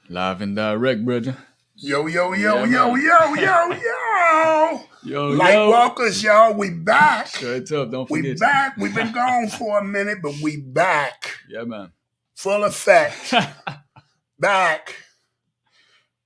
Live and direct, brother. Yo, yo, Yeah, yo, yo, man. yo, yo, yo. Yo. Lightwalkers, y'all, we back. Straight up, don't We forget. back. We've been gone for a minute, but we back. Yeah, man. Full effect. Back.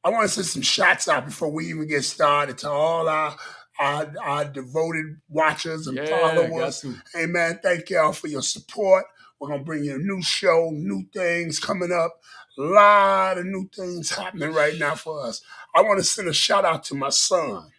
I want to send some shots out before we even get started to all our devoted watchers and Yeah, got followers. to. Hey, man, thank y'all for your support. We're going to bring you a new show, new things coming up. A lot of new things happening right now for us. I want to send a shout out to my son.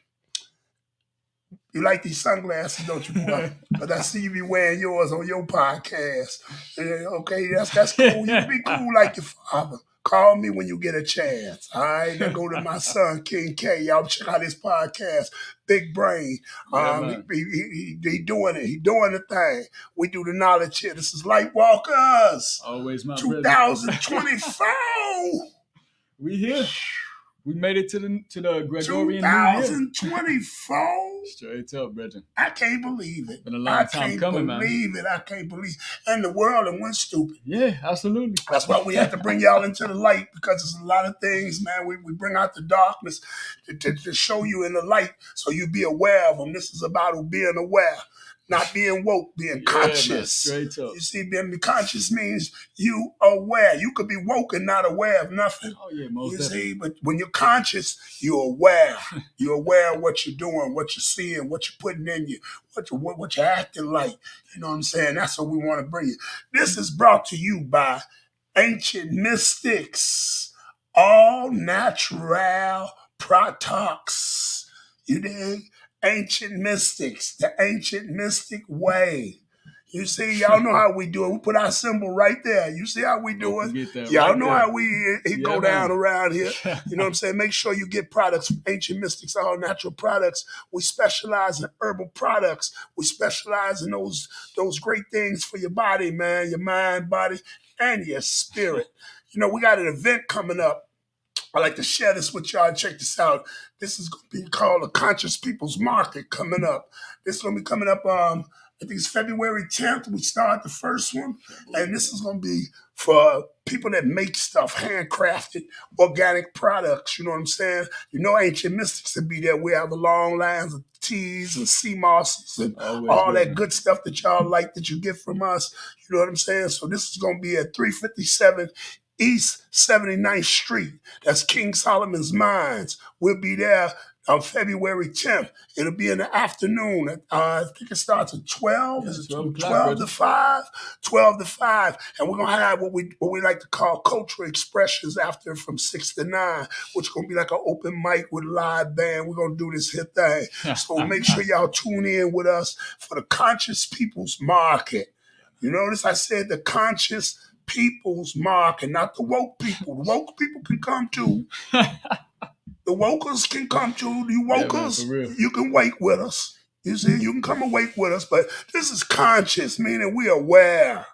You like these sunglasses, don't you, boy? Because I see you be wearing yours on your podcast. Okay, that's cool. You can be cool like your father. Call me when you get a chance. All right, now go to my son, King K. Y'all check out his podcast, Big Brain. Yeah, man. He doing it. He doing the thing. We do the knowledge here. This is Lightwalkers, Always my brother. 2024. We here. We made it to the Gregorian New Year. 2024. Straight up, brother. I can't believe it. Been a long time coming, man. I can't believe it. And the world went stupid. Yeah, absolutely. That's why we have to bring y'all into the light, because there's a lot of things, man. We bring out the darkness to show you in the light so you be aware of them. This is about being aware. Not being woke, being conscious. Man, straight up. You see, being conscious means you aware. You could be woke and not aware of nothing. Oh, yeah, most You definitely. see, but when you're conscious, you're aware. You're aware of what you're doing, what you're seeing, what you're putting in you, what you're acting like. You know what I'm saying? That's what we want to bring you. This is brought to you by Ancient Mystics, all natural products. You dig? Ancient Mystics, the ancient mystic way. You see, y'all know how we do it. We put our symbol right there. You see how we do it? Y'all right know there. how we go down around here. You know what I'm saying? Make sure you get products from Ancient Mystics, all natural products. We specialize in herbal products. We specialize in those great things for your body, man, your mind, body, and your spirit. You know, we got an event coming up. I like to share this with y'all. Check this out. This is going to be called a Conscious People's Market coming up. This is going to be coming up, I think it's February 10th. We start the first one. And this is going to be for people that make stuff, handcrafted, organic products. You know what I'm saying? You know, Ancient Mystics will be there. We have the long lines of teas and sea mosses and all that good stuff that y'all like that you get from us. You know what I'm saying? So this is going to be at 357 East 79th Street. That's King Solomon's Mines. We'll be there on February 10th. It'll be in the afternoon. I think it starts at 12. Is it 12 to 5? 12 to 5. And we're going to have what we like to call cultural expressions after from 6 to 9, which is going to be like an open mic with a live band. We're going to do this here thing. So make sure y'all tune in with us for the Conscious People's Market. You notice I said the Conscious People's Market, not the woke people. The woke people can come too. The wokers can come too. You wokers, you can wake with us. You see, you can come and wake with us. But this is conscious, meaning we're aware.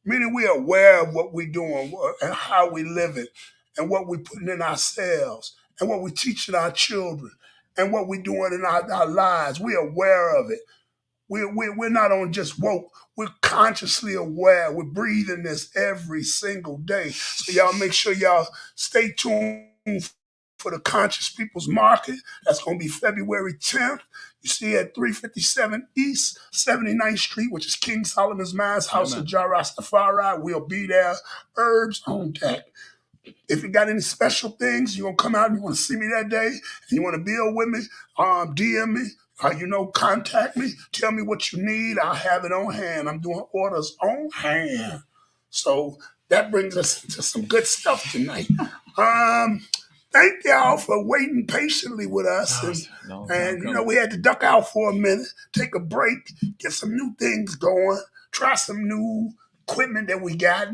Meaning we're aware of what we're doing and how we live it and what we're putting in ourselves and what we're teaching our children and what we're doing in our lives. We're aware of it. We're not on just woke. We're consciously aware. We're breathing this every single day. So y'all make sure y'all stay tuned for the Conscious People's Market. That's going to be February 10th. You see at 357 East 79th Street, which is King Solomon's Mines, House of Jah Rastafari. We'll be there. Herbs on deck. If you got any special things, you're going to come out and you want to see me that day, and you want to build with me, DM me. Contact me. Tell me what you need. I'll have it on hand. I'm doing orders on hand. So that brings us to some good stuff tonight. Thank y'all for waiting patiently with us. And you know, we had to duck out for a minute, take a break, get some new things going, try some new equipment that we got.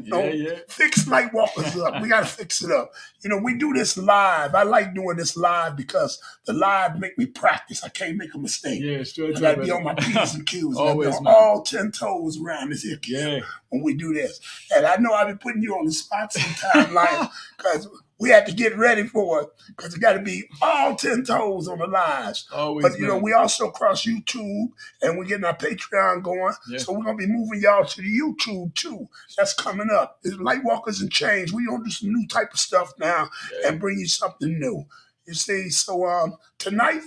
Fix Lightwalkers up. We got to fix it up. You know, we do this live. I like doing this live because the live make me practice. I can't make a mistake. I got to be on my P's and Q's. Always, on all 10 toes around this here when we do this. And I know I've been putting you on the spot sometime, like, because we had to get ready for it because it got to be all 10 toes on the lives. Always, but, we also cross YouTube and we're getting our Patreon going. Yeah. So we're going to be moving y'all to the YouTube too. That's coming up. It's Lightwalkers and Change. We're going to do some new type of stuff now and bring you something new. You see, so tonight,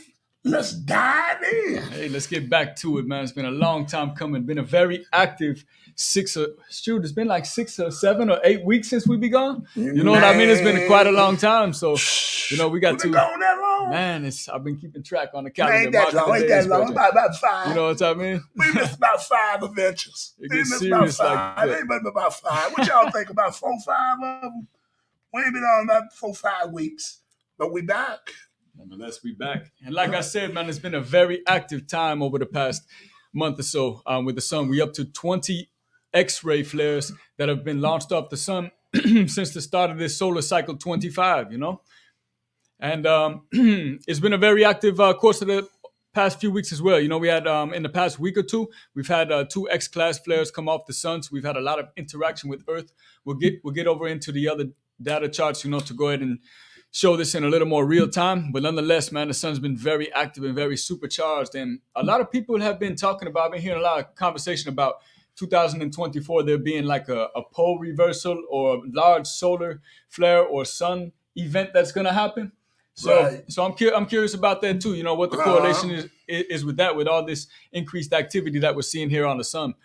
let's dive in. Hey, let's get back to it, man. It's been a long time coming. Been a very active it's been like 6 or 7 or 8 weeks since we begun. You know what I mean? It's been quite a long time. So, we got to. Going that long? Man, I've been keeping track on the calendar. Ain't that long? Ain't that long? About 5. You know what I mean? We missed about 5 adventures. It gets serious like that. Ain't but about 5. What y'all think about 4, 5 of them? We ain't been on about 4, 5 weeks, but we back. Nonetheless, we back. And like I said, man, it's been a very active time over the past month or so with the sun. We up to 20 X-ray flares that have been launched off the sun since the start of this solar cycle 25, And it's been a very active course of the past few weeks as well. We had in the past week or two, we've had 2 X-class flares come off the sun. So we've had a lot of interaction with Earth. We'll get over into the other data charts, to go ahead and show this in a little more real time. But nonetheless, man, the sun's been very active and very supercharged. And a lot of people have been talking about, I've been hearing a lot of conversation about 2024 there being like a pole reversal or a large solar flare or sun event that's going to happen. So I'm curious about that too. What the correlation is with that, with all this increased activity that we're seeing here on the sun.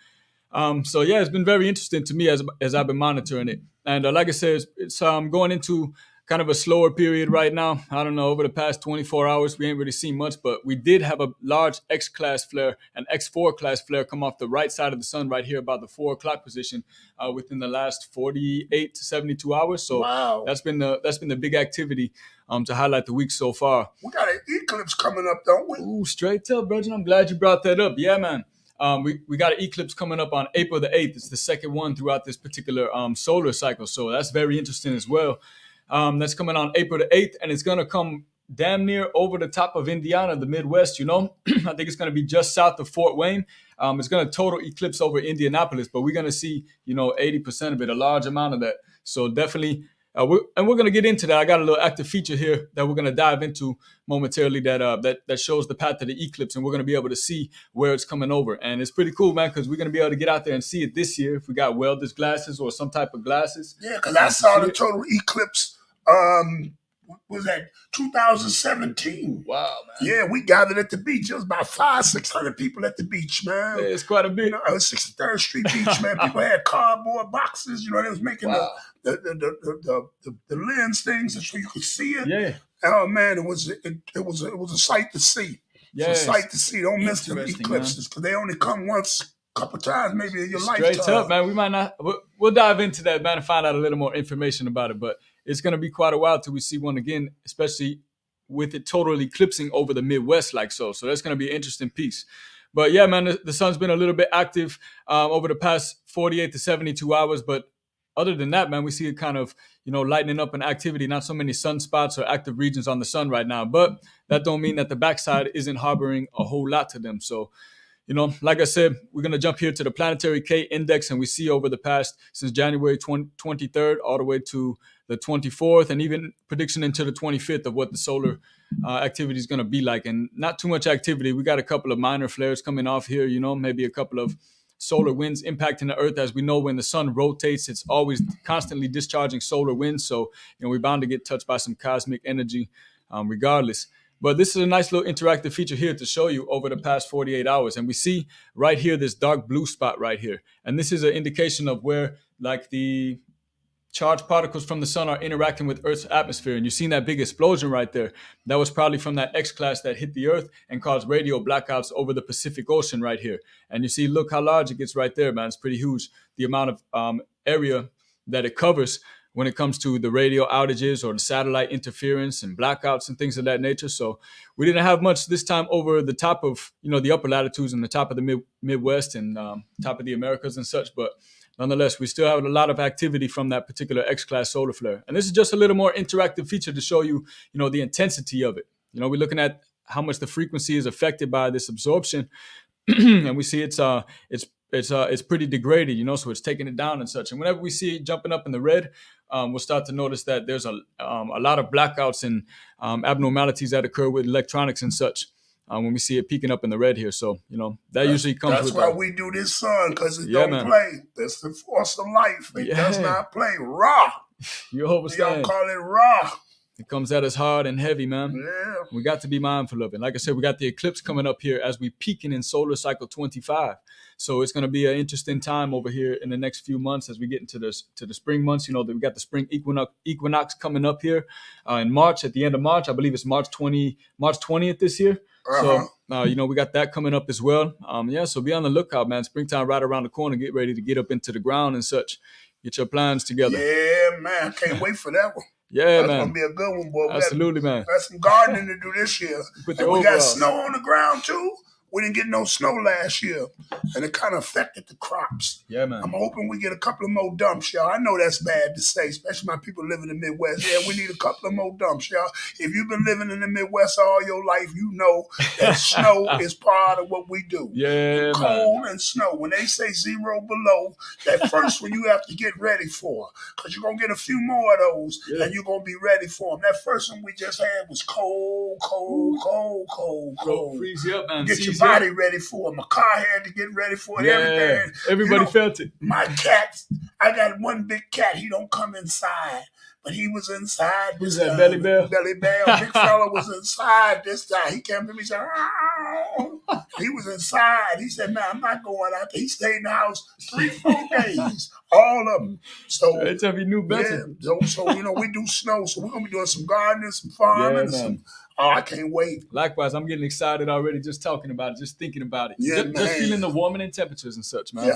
So yeah, it's been very interesting to me as I've been monitoring it. And like I said, it's going into kind of a slower period right now. I don't know, over the past 24 hours, we ain't really seen much, but we did have a large X-class flare, an X4 class flare come off the right side of the sun right here about the 4 o'clock position within the last 48 to 72 hours. So that's been the big activity to highlight the week so far. We got an eclipse coming up, don't we? Ooh, straight up, Bridget. I'm glad you brought that up. Yeah, man. We got an eclipse coming up on April the 8th. It's the second one throughout this particular solar cycle. So that's very interesting as well. That's coming on April the 8th, and it's going to come damn near over the top of Indiana, the Midwest, I think it's going to be just south of Fort Wayne. It's going to total eclipse over Indianapolis, but we're going to see, 80% of it, a large amount of that. So definitely, we're going to get into that. I got a little active feature here that we're going to dive into momentarily that shows the path of the eclipse, and we're going to be able to see where it's coming over. And it's pretty cool, man, because we're going to be able to get out there and see it this year if we got welder's glasses or some type of glasses. Yeah, because I saw the total eclipse. Was that 2017? Wow, man. Yeah, we gathered at the beach. It was about 500-600 people at the beach, man. Yeah, it's quite a bit. 63rd Street Beach, man. People had cardboard boxes. They was making the lens things so you could see it. Yeah. Oh man, it was a sight to see. Yeah, it's a sight to see. Don't miss them eclipses because they only come once. Couple times maybe in your lifetime. Straight up, man. We might not. We'll dive into that, man, and find out a little more information about it. But it's going to be quite a while till we see one again, especially with it totally eclipsing over the Midwest like so. So that's going to be an interesting piece. But yeah, man, the sun's been a little bit active over the past 48 to 72 hours. But other than that, man, we see it kind of, lightening up in activity. Not so many sunspots or active regions on the sun right now. But that don't mean that the backside isn't harboring a whole lot to them. So, like I said, we're going to jump here to the planetary K index, and we see over the past, since January 23rd all the way to the 24th, and even prediction into the 25th of what the solar activity is going to be like. And not too much activity. We got a couple of minor flares coming off here, maybe a couple of solar winds impacting the Earth. As we know, when the sun rotates, it's always constantly discharging solar winds. So, we're bound to get touched by some cosmic energy regardless. But this is a nice little interactive feature here to show you over the past 48 hours. And we see right here this dark blue spot right here. And this is an indication of where like the charged particles from the sun are interacting with Earth's atmosphere. And you've seen that big explosion right there. That was probably from that X-class that hit the Earth and caused radio blackouts over the Pacific Ocean right here. And you see, look how large it gets right there, man. It's pretty huge. The amount of area that it covers when it comes to the radio outages or the satellite interference and blackouts and things of that nature. So we didn't have much this time over the top of, the upper latitudes and the top of the Midwest and top of the Americas and such. But nonetheless, we still have a lot of activity from that particular X-class solar flare. And this is just a little more interactive feature to show you, the intensity of it. We're looking at how much the frequency is affected by this absorption. And we see it's it's pretty degraded, so it's taking it down and such. And whenever we see it jumping up in the red, we'll start to notice that there's a lot of blackouts and abnormalities that occur with electronics and such. When we see it peaking up in the red here, so that usually comes. That's why we do this, son, because it don't play. That's the force of life. It does not play. Raw. You understand? Y'all call it raw. It comes at us hard and heavy, man. Yeah. We got to be mindful of it. Like I said, we got the eclipse coming up here as we peaking in solar cycle 25. So it's going to be an interesting time over here in the next few months as we get into the spring months. We got the spring equinox coming up here in March, at the end of March. I believe it's March 20th this year. So, we got that coming up as well. So be on the lookout, man. Springtime right around the corner. Get ready to get up into the ground and such. Get your plans together. Yeah, man. Can't wait for that one. Yeah, That's man. going to be a good one, boy. Absolutely, man. Got some gardening to do this year. And we got snow on the ground, too. We didn't get no snow last year, and it kind of affected the crops. Yeah, man. I'm hoping we get a couple of more dumps, y'all. I know that's bad to say, especially my people living in the Midwest. Yeah, we need a couple of more dumps, y'all. If you've been living in the Midwest all your life, you know that snow is part of what we do. Yeah, cold and snow. When they say 0 below, that first one you have to get ready for, because you're going to get a few more of those, and you're going to be ready for them. That first one we just had was cold. Freeze you up, man. Get your body ready for it. My car had to get ready for it. Everything. Everybody felt it. My cat, I got one big cat. He don't come inside, but he was inside. Who's that, Belly Bell? Belly Bell. Big fella was inside this time. He came to me and said, "Ow." He was inside. He said, "Man, I'm not going out there." He stayed in the house 3-4 days. All of them. So every time he knew better. Yeah, so we do snow. So we're going to be doing some gardening, some farming, some... Oh, I can't wait. Likewise, I'm getting excited already just talking about it, just thinking about it. Yeah, just feeling the warming in temperatures and such, man.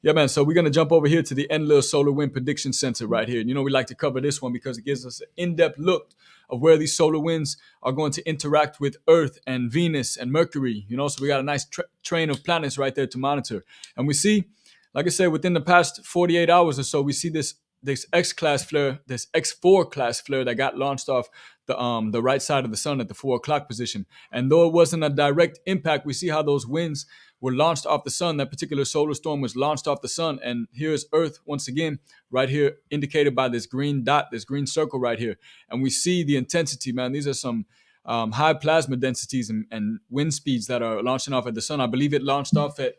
Yeah, man. So we're going to jump over here to the Enlil Solar Wind Prediction Center right here. We like to cover this one because it gives us an in-depth look of where these solar winds are going to interact with Earth and Venus and Mercury. So we got a nice train of planets right there to monitor. And we see, like I said, within the past 48 hours or so, we see this X-class flare, this X4 class flare that got launched off the right side of the sun at the 4 o'clock position. And though it wasn't a direct impact, we see how those winds were launched off the sun. That particular solar storm was launched off the sun. And here's Earth once again, right here, indicated by this green dot, this green circle right here. And we see the intensity, man. These are some high plasma densities and wind speeds that are launching off at the sun. I believe it launched off at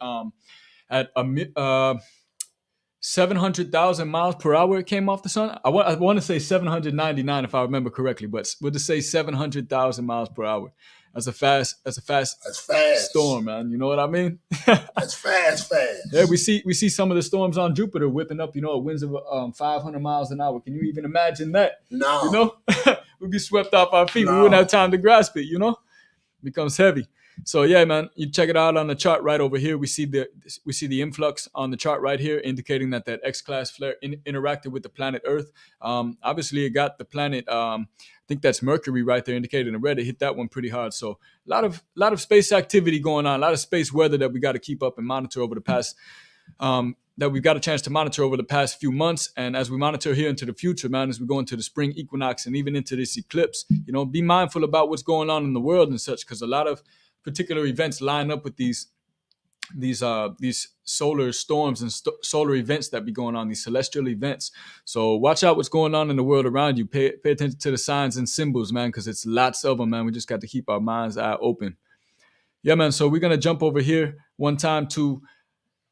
700,000 miles per hour. It came off the sun. I want to say 799 if I remember correctly, but we'll just say 700,000 miles per hour. That's a fast storm, man. You know what I mean? That's fast. Yeah, we see some of the storms on Jupiter whipping up, winds of 500 miles an hour. Can you even imagine that? No. We'd be swept off our feet. No. We wouldn't have time to grasp it, It becomes heavy. So yeah, man, you check it out on the chart right over here. We see the influx on the chart right here, indicating that X-class flare interacted with the planet Earth. Obviously, it got the planet. I think that's Mercury right there, indicated in red. It hit that one pretty hard. So a lot of space activity going on, a lot of space weather that we got to keep up and monitor over the past. That we've got a chance to monitor over the past few months. And as we monitor here into the future, man, as we go into the spring equinox and even into this eclipse, be mindful about what's going on in the world and such, because a lot of particular events line up with these solar storms and solar events that be going on, these celestial events. So watch out what's going on in the world around you. Pay attention to the signs and symbols, man, because it's lots of them, man. We just got to keep our mind's eye open. Yeah, man. So we're going to jump over here one time to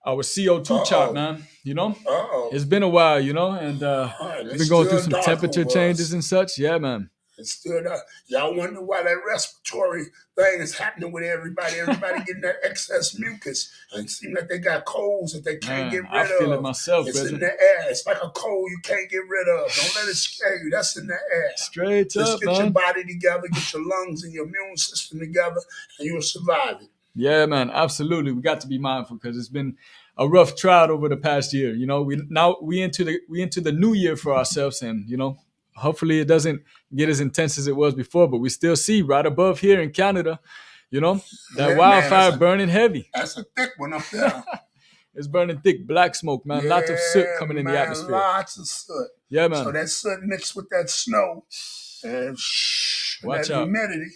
our CO2 chart, man. It's been a while, and we've been going through some temperature changes and such. Yeah, man. It's still not. Y'all wonder why that respiratory thing is happening with everybody. Everybody getting that excess mucus. And it seems like they got colds that they can't get rid of. I feel it myself, It's brother. in the air. It's like a cold you can't get rid of. Don't let it scare you. That's in the air. Straight Just up, get your body together, get your lungs and your immune system together, and you'll survive it. Yeah, man, absolutely. We got to be mindful because it's been a rough trial over the past year. We into the new year for ourselves, and hopefully it doesn't get as intense as it was before, but we still see right above here in Canada, that wildfire burning heavy. That's a thick one up there. It's burning thick, black smoke, man. Lots of soot coming in the atmosphere. Lots of soot. Yeah, man. So that soot mixed with that snow and watch that out. humidity.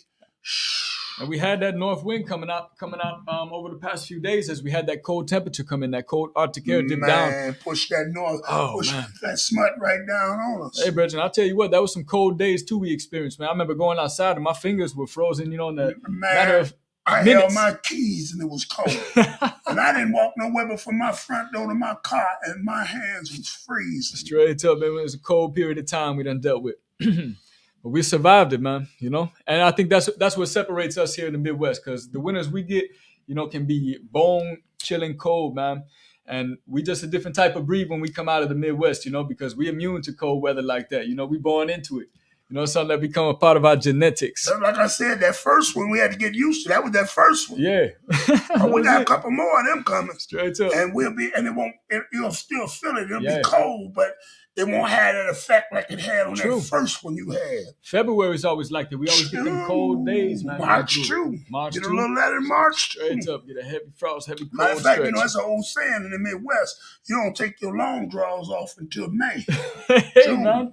And we had that north wind coming out over the past few days as we had that cold temperature come in, that cold Arctic air dip down. Man, push that north, push man. that smut right down on us. Hey, Brethren, I'll tell you what, that was some cold days too we experienced, man. I remember going outside and my fingers were frozen, in the matter of I minutes. held my keys and it was cold. And I didn't walk nowhere but from my front door to my car and my hands was freezing. Straight up, man. It was a cold period of time we done dealt with. But we survived it, man, And I think that's what separates us here in the Midwest, because the winters we get, can be bone chilling cold, man. And we just a different type of breed when we come out of the Midwest, because we're immune to cold weather like that. We born into it. Something that become a part of our genetics. Like I said, that first one we had to get used to. That was that first one. Yeah. We got a couple more of them coming. Straight up. And you'll still feel it. It'll be cold, but it won't have that effect like it had on that first one you had. February is always like that. We always get them cold days, man. March too. Get a little later in March too. Straight up. Get a heavy frost, heavy cold Matter of fact, stretch. that's an old saying in the Midwest. You don't take your long draws off until May. Hey, man.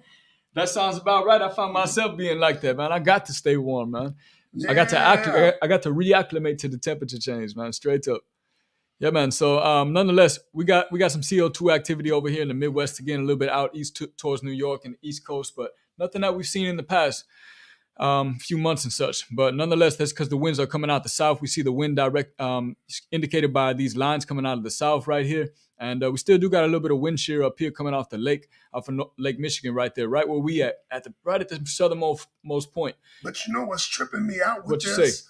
That sounds about right. I found myself being like that, man. I got to stay warm, man. Yeah. I got to reacclimate to the temperature change, man. Straight up. Yeah, man. So nonetheless, we got some CO2 activity over here in the Midwest again, a little bit out east towards New York and the East Coast, but nothing that we've seen in the past few months and such. But nonetheless, that's because the winds are coming out the south. We see the wind direct indicated by these lines coming out of the south right here. And we still do got a little bit of wind shear up here coming off the lake, off of Lake Michigan right there, right where we at the southernmost point. But you know what's tripping me out with what this? You say?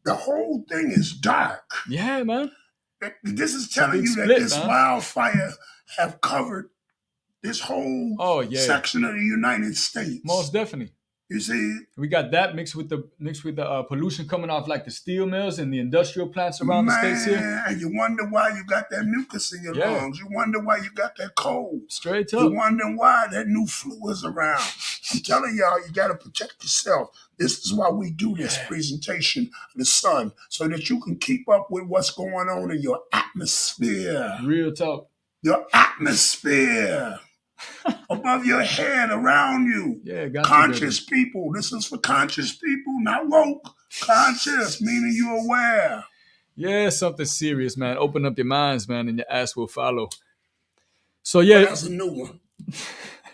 The whole thing is dark. Yeah, man. This is telling you that this wildfire have covered this whole section of the United States. Most definitely. You see, we got that mixed with the pollution coming off like the steel mills and the industrial plants around the states here. And you wonder why you got that mucus in your lungs. You wonder why you got that cold. Straight up. You wonder why that new flu is around. I'm telling y'all, you got to protect yourself. This is why we do this presentation of the sun, so that you can keep up with what's going on in your atmosphere. Real talk. Your atmosphere. Above your head, around you. Yeah, conscious people. This is for conscious people, not woke. Conscious, meaning you're aware. Yeah, something serious, man. Open up your minds, man, and your ass will follow. So, yeah. Well, that's a new one.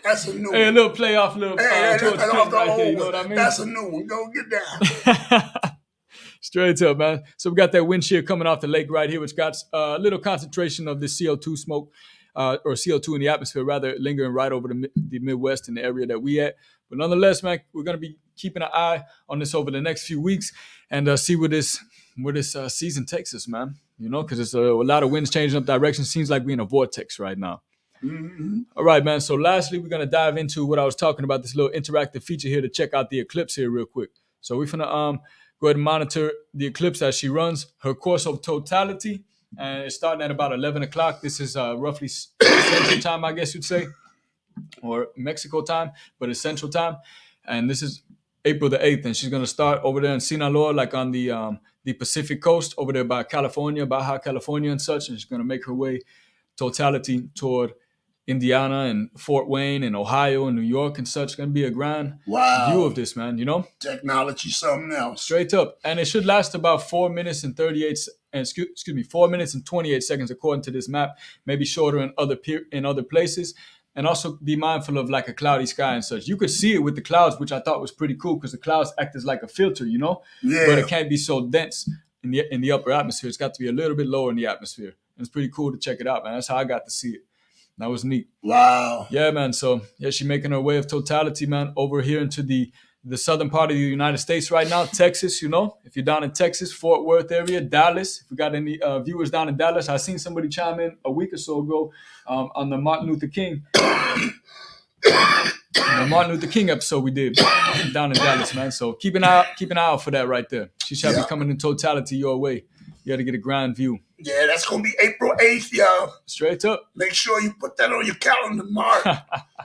That's a new one. A little playoff, that's off the right there, you know what I mean? That's a new one. Go get down. Straight up, man. So we got that wind shear coming off the lake right here, which got a little concentration of this CO2 smoke. Or CO2 in the atmosphere, rather, lingering right over the Midwest in the area that we at. But nonetheless, man, we're going to be keeping an eye on this over the next few weeks and see where this season takes us, man. Because there's a lot of winds changing up direction. Seems like we're in a vortex right now. Mm-hmm. All right, man. So lastly, we're going to dive into what I was talking about, this little interactive feature here to check out the eclipse here real quick. So we're going to go ahead and monitor the eclipse as she runs her course of totality. And it's starting at about 11 o'clock. This is roughly Central Time, I guess you'd say, or Mexico time, but it's Central Time. And this is April the 8th, and she's going to start over there in Sinaloa, like on the Pacific coast, over there by California, Baja California and such. And she's going to make her way totality toward Indiana and Fort Wayne and Ohio and New York and such. Going to be a grand view of this, man, Technology, something else. Straight up. And it should last about 4 minutes and 4 minutes and 28 seconds according to this map, maybe shorter in other places. And also be mindful of like a cloudy sky and such. You could see it with the clouds, which I thought was pretty cool because the clouds act as like a filter, Yeah. But it can't be so dense in the upper atmosphere. It's got to be a little bit lower in the atmosphere. And it's pretty cool to check it out, man. That's how I got to see it. That was neat. Wow. Yeah, man. So, she's making her way of totality, man, over here into the southern part of the United States right now, Texas, If you're down in Texas, Fort Worth area, Dallas. If we got any viewers down in Dallas, I seen somebody chime in a week or so ago on the Martin Luther King. The Martin Luther King episode we did down in Dallas, man. So keep an eye out for that right there. She shall be coming in totality your way. You got to get a grand view. Yeah, that's going to be April 8th, y'all. Straight up. Make sure you put that on your calendar, Mark,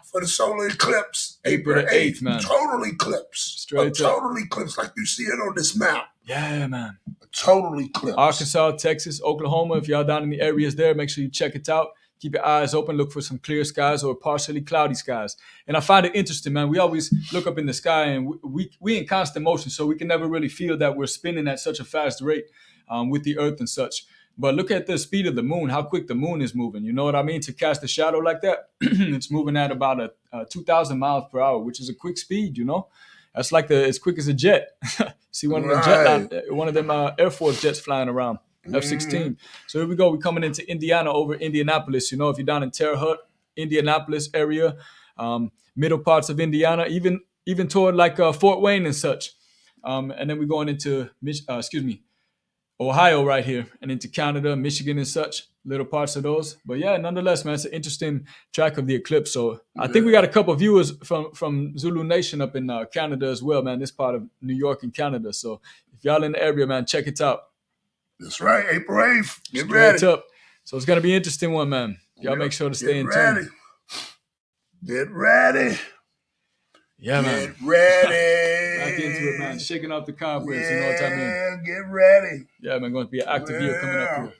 for the solar eclipse. April 8th, man. Total eclipse. Straight up. Total eclipse like you see it on this map. Yeah, man. A total eclipse. Arkansas, Texas, Oklahoma. If y'all down in the areas there, make sure you check it out. keep your eyes open, look for some clear skies or partially cloudy skies. And I find it interesting, man. We always look up in the sky and we in constant motion, so we can never really feel that we're spinning at such a fast rate with the earth and such. But look at the speed of the moon, how quick the moon is moving. You know what I mean? To cast a shadow like that, it's moving at about 2,000 miles per hour, which is a quick speed, you know? That's like as quick as a jet. See one of them Air Force jets flying around, F-16. So here we go. We're coming into Indiana over Indianapolis. You know, if you're down in Terre Haute, Indianapolis area, middle parts of Indiana, even toward like Fort Wayne and such. And then we're going into Ohio right here, and into Canada, Michigan and such, little parts of those. But yeah, nonetheless, man, it's an interesting track of the eclipse. So I think we got a couple of viewers from Zulu Nation up in Canada as well, man, this part of New York and Canada. So if y'all in the area, man, check it out. That's right, April 8th. Get ready. Up. So it's going to be an interesting one, man. Y'all make sure to stay in tune. Get ready. Yeah, man. Get ready. Back into it, man. Shaking off the cobwebs, you know what I mean? Yeah, get ready. Yeah, man, going to be an active year coming up here.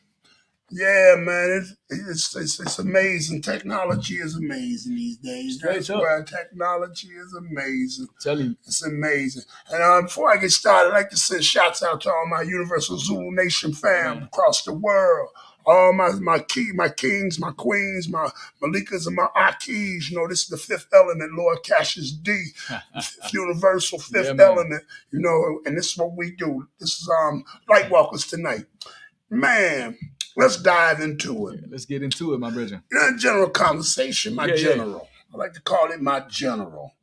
Yeah, man, it's amazing. Technology is amazing these days. That's why technology is amazing. Tell you. It's amazing. And before I get started, I'd like to send shouts out to all my Universal Zulu Nation fam across the world. All my kings, my queens, my Malikas, and my Akis. You know, this is the fifth element, Lord Cassius D. Universal fifth element. You know, and this is what we do. This is Lightwalkers tonight. Man, let's dive into it. Yeah, let's get into it, my brother. General conversation, my general. I like to call it my general.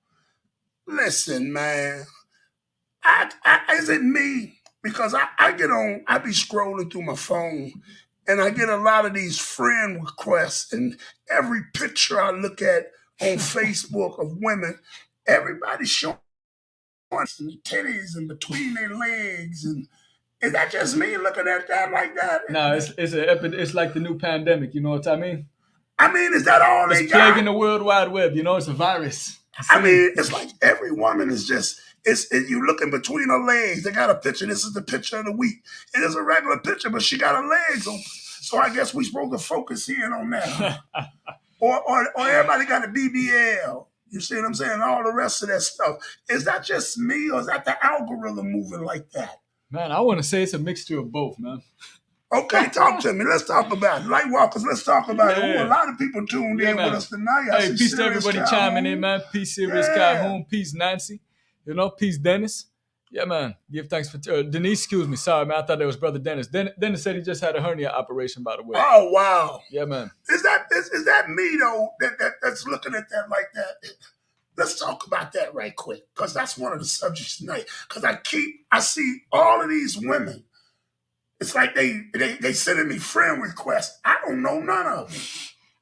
Listen, man. Is it me? Because I be scrolling through my phone, and I get a lot of these friend requests, and every picture I look at on Facebook of women, everybody's showing the titties and between their legs. And is that just me looking at that like that? No, it's like the new pandemic. You know what I mean? I mean, is that all they got? It's plaguing the World Wide Web. You know, it's a virus. I mean, it's like every woman is just. You looking between her legs. They got a picture. This is the picture of the week. It is a regular picture, but she got her legs open. So I guess we supposed to focus in on that. or everybody got a BBL. You see what I'm saying? All the rest of that stuff. Is that just me, or is that the algorithm moving like that? Man, I want to say it's a mixture of both, man. Okay, talk to me. Let's talk about it. Lightwalkers, let's talk about it. Ooh, a lot of people tuned in with us tonight. Hey, peace to everybody chiming in, man. Peace, Sirius Calhoun. Peace, Nancy. You know, peace, Dennis. Yeah, man. Give thanks for Denise. Excuse me. Sorry, man. I thought that was Brother Dennis. Dennis said he just had a hernia operation, by the way. Oh, wow. Yeah, man. Is that me though? That's looking at that like that. Let's talk about that right quick, because that's one of the subjects tonight. Because I see all of these women. It's like they sending me friend requests. I don't know none of them.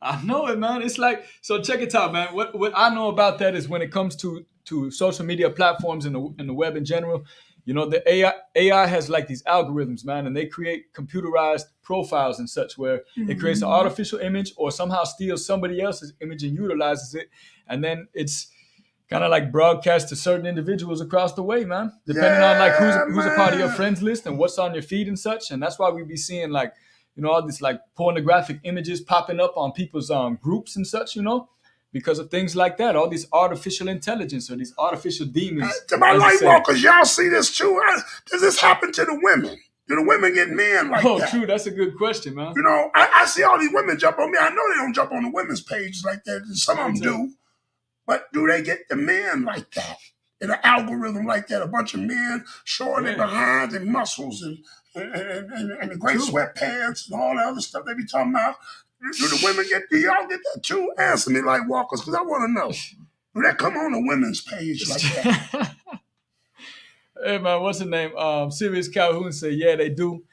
I know it, man. It's like, so check it out, man. What I know about that is when it comes to social media platforms and the web in general, you know, the AI has like these algorithms, man, and they create computerized profiles and such where it creates an artificial image or somehow steals somebody else's image and utilizes it. And then it's kind of like broadcast to certain individuals across the way, man, depending on like who's a part of your friends list and what's on your feed and such. And that's why we be seeing like, you know, all these like pornographic images popping up on people's groups and such, you know, because of things like that, all these artificial intelligence or these artificial demons. To my Lightwalkers, y'all see this too? Does this happen to the women? Do the women get men like that? Oh, true. That's a good question, man. You know, I see all these women jump on me. I know they don't jump on the women's pages like that. Some of them do. But do they get the men like that? In an algorithm like that, a bunch of men showing their behinds and muscles and the great sweatpants and all the other stuff they be talking about. Do the women do y'all get that too? Answer me, Lightwalkers, because I want to know. Do that come on the women's page like that? Hey, man, what's her name? Sirius Calhoun said, yeah, they do.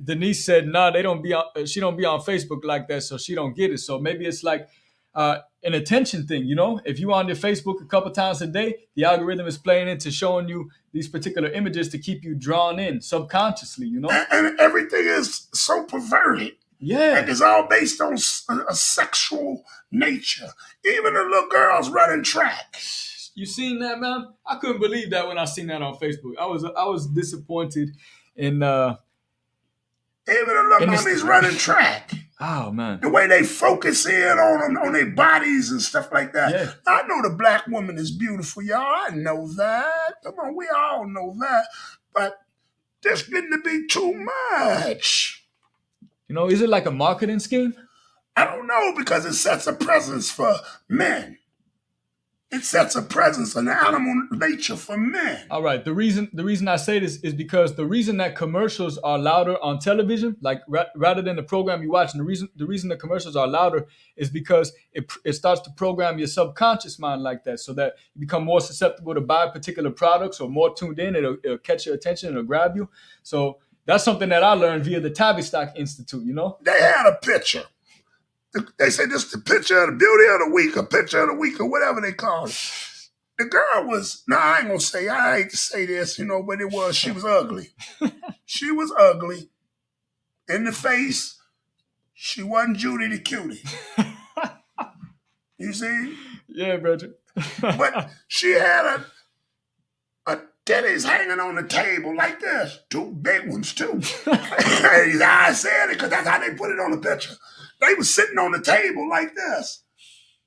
Denise said, nah, they don't be on, she don't be on Facebook like that, so she don't get it. So maybe it's like an attention thing, you know? If you on your Facebook a couple times a day, the algorithm is playing into showing you these particular images to keep you drawn in subconsciously, you know? And everything is so perverted. Yeah. And it's all based on a sexual nature. Even the little girls running track. You seen that, man? I couldn't believe that when I seen that on Facebook. I was disappointed in even the little mommies running track. Oh man. The way they focus in on their bodies and stuff like that. Yeah. I know the black woman is beautiful, y'all. I know that. Come on, we all know that. But there's getting to be too much. You know, is it like a marketing scheme? I don't know, because it sets a presence for men. It sets a presence, an animal nature for men. All right. The reason I say this is because the reason that commercials are louder on television, like rather than the program you watch, and the reason the commercials are louder is because it starts to program your subconscious mind like that, so that you become more susceptible to buy particular products or more tuned in. It'll catch your attention. It'll grab you. So that's something that I learned via the Tavistock Institute. You know, they had a picture. They say this is the picture of the beauty of the week, a picture of the week, or whatever they call it. The girl was, I ain't gonna say, I hate to say this, you know, but she was ugly. She was ugly. In the face, she wasn't Judy the cutie. You see? Yeah, brother. But she had a titties hanging on the table like this. Two big ones, too. I said it because that's how they put it on the picture. They was sitting on the table like this,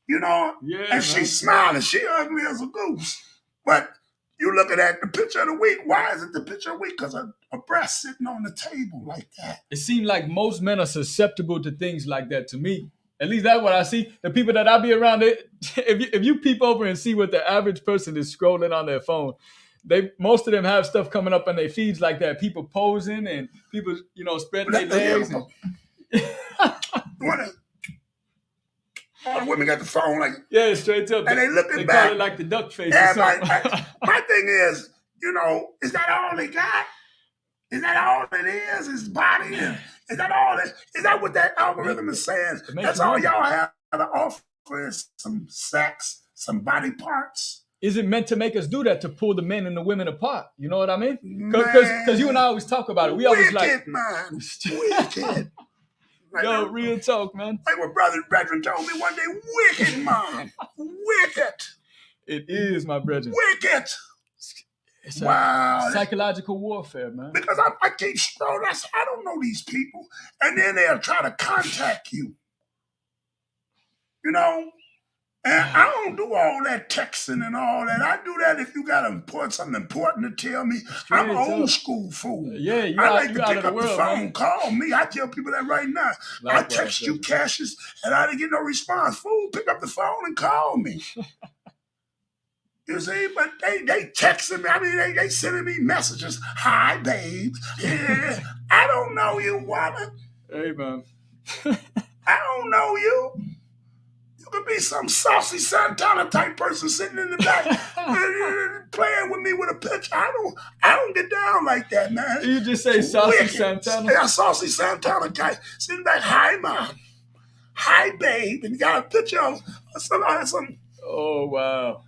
you know, and she's smiling. She ugly as a goose. But you looking at the picture of the week. Why is it the picture of the week? Because a breast sitting on the table like that. It seems like most men are susceptible to things like that. To me, at least that's what I see. The people that I be around, if you peep over and see what the average person is scrolling on their phone, most of them have stuff coming up on their feeds like that. People posing and people, you know, spreading their legs. All the women got the phone like, yeah, straight up, and they looking they back. call it like the duck face. Or something. My thing is, you know, is that all they got? Is that all it is? His body? Is that all? Is that what that algorithm is saying? That's all y'all have to offer is some sex, some body parts. Is it meant to make us do that, to pull the men and the women apart? You know what I mean? Because you and I always talk about it. We always like, man, wicked. Like, yo, real talk, man. Like what brethren told me one day, wicked, man. Wicked. It is, my brethren. Wicked. It's wow. Psychological warfare, man. Because I keep scrolling. I don't know these people. And then they'll try to contact you. You know? And I don't do all that texting and all that. I do that if you got something important to tell me. I'm an old school fool. Yeah, I like to pick up the phone, man. Call me. I tell people that right now. I text you, Cassius, and I didn't get no response. Fool, pick up the phone and call me. You see, but they texting me. I mean, they sending me messages. Hi, babe. Yeah, I don't know you, woman. Hey, man. I don't know you. Could be some saucy Santana type person sitting in the back playing with me with a picture. I don't get down like that, man. You just say saucy Santana? Yeah, saucy Santana guy sitting back. Hi, mom. Hi, babe. And you got a picture of some. Oh, wow.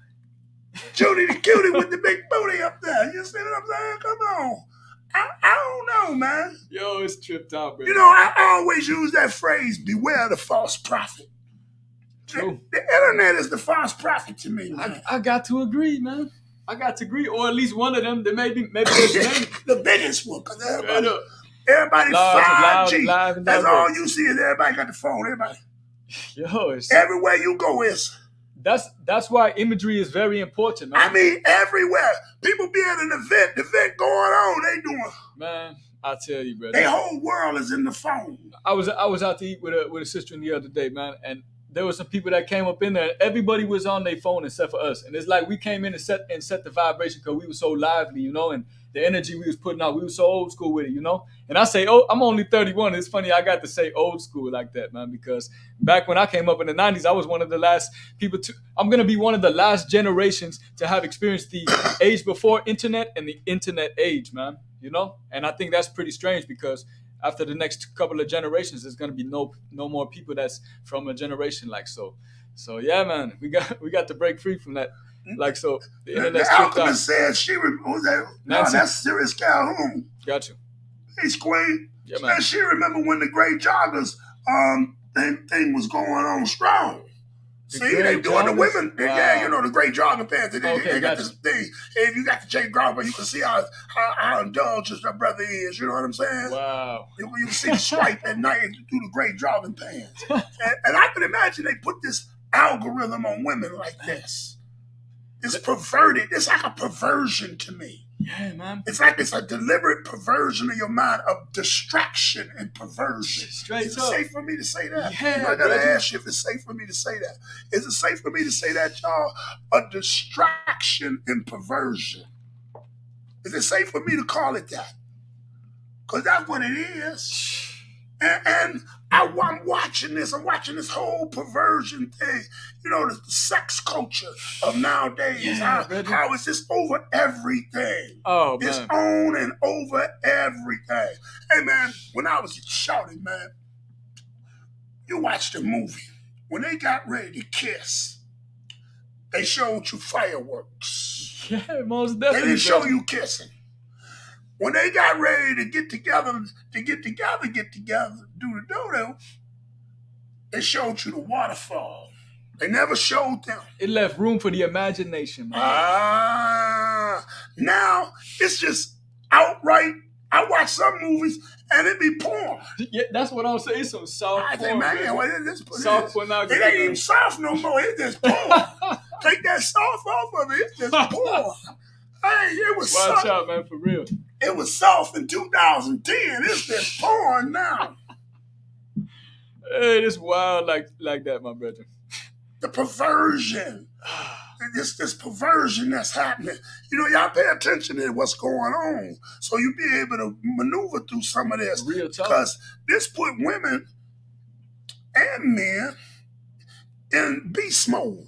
Judy the cutie with the big booty up there. You see what I'm saying? Come on. I don't know, man. Yo, it's tripped out, bro. You know, I always use that phrase, beware the false prophet. True. The internet is the false prophet to me, man. I got to agree, man. I got to agree, or at least one of them. There maybe there's many. The biggest one, because everybody's 5G. Live that's all you see is everybody got the phone. Everybody. Yo, everywhere you go is. That's why imagery is very important, man. I mean, everywhere. People be at an event, the event going on, they doing. Man, I tell you, brother. Their whole world is in the phone. I was out to eat with a sister the other day, man, and there were some people that came up in there. Everybody was on their phone except for us. And it's like we came in and set the vibration because we were so lively, you know, and the energy we was putting out, we were so old school with it, you know. And I say, I'm only 31. It's funny I got to say old school like that, man, because back when I came up in the 90s, I was one of the last people I'm going to be one of the last generations to have experienced the age before internet and the internet age, man, you know. And I think that's pretty strange because after the next couple of generations, there's gonna be no more people that's from a generation like so. So yeah, man, we got to break free from that. Like so, the internet's tripped out. Said she was that. No, that's Sirius Calhoun. Got you. Hey, Queen. Yeah, man. She remember when the Great Joggers thing was going on strong. See, they doing the women. Wow. Yeah, you know, the gray jogging pants. They got this thing. If you got the J. Garber, you can see how indulgent that brother is. You know what I'm saying? Wow. You can see the stripe at night through the gray jogging pants. and I can imagine they put this algorithm on women like this. It's perverted. It's like a perversion to me. Yeah, man. It's like it's a deliberate perversion of your mind, of distraction and perversion. Straight Is it up. safe for me to say that? Yeah, I gotta ask you if it's safe for me to say that. Is it safe for me to say that, y'all? A distraction and perversion. Is it safe for me to call it that? Because that's what it is. And I'm watching this. I'm watching this whole perversion thing. You know, the sex culture of nowadays. Yeah, how it's just over everything. Oh, man. It's on and over everything. Hey, man, when I was shouting, man, you watched the movie. When they got ready to kiss, they showed you fireworks. Yeah, most definitely. They didn't show you kissing. When they got ready to get together, do the dodo, they showed you the waterfall. They never showed them. It left room for the imagination, man. Now it's just outright. I watch some movies and it be porn. Yeah, that's what I'm saying. It's some soft porn. Man, what is this? Soft pornography. It ain't even soft no more. It's just porn. Take that soft off of it. It's just porn. Hey, it was Watch soft. out, man, for real. It was soft in 2010. It's just porn now. Hey, it's wild like that, my brother. The perversion. This perversion that's happening. You know, y'all pay attention to what's going on so you be able to maneuver through some of this. Real talk. Because this put women and men in beast mode.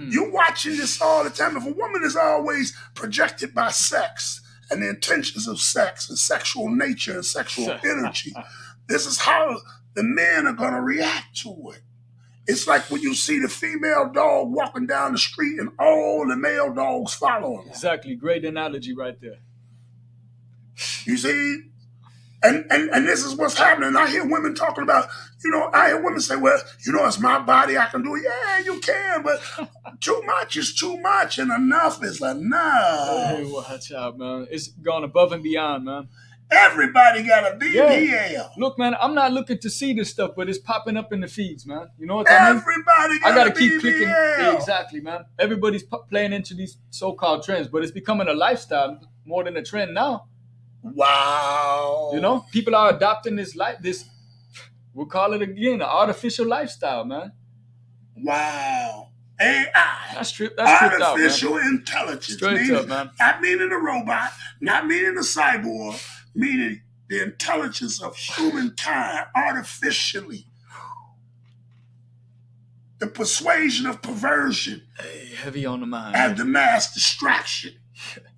You're watching this all the time. If a woman is always projected by sex and the intentions of sex and sexual nature and sexual energy, this is how the men are going to react to it. It's like when you see the female dog walking down the street and all the male dogs following her. Exactly. Great analogy right there. You see? And this is what's happening. I hear women talking about, you know, I hear women say, well, you know, it's my body, I can do it. Yeah, you can, but too much is too much and enough is enough. Hey, watch out, man. It's gone above and beyond, man. Everybody got a BBL. Yeah. Look, man, I'm not looking to see this stuff, but it's popping up in the feeds, man. You know what I mean? Everybody got I gotta a keep BBL. clicking. Yeah, exactly, man. Everybody's playing into these so-called trends, but it's becoming a lifestyle more than a trend now. Wow. You know, people are adopting this, we'll call it again, an artificial lifestyle, man. Wow. AI. That's tripped out, man. Artificial intelligence. Straight up, man. Not meaning a robot, not meaning a cyborg, meaning the intelligence of humankind artificially. The persuasion of perversion. Hey, heavy on the mind. And the mass distraction.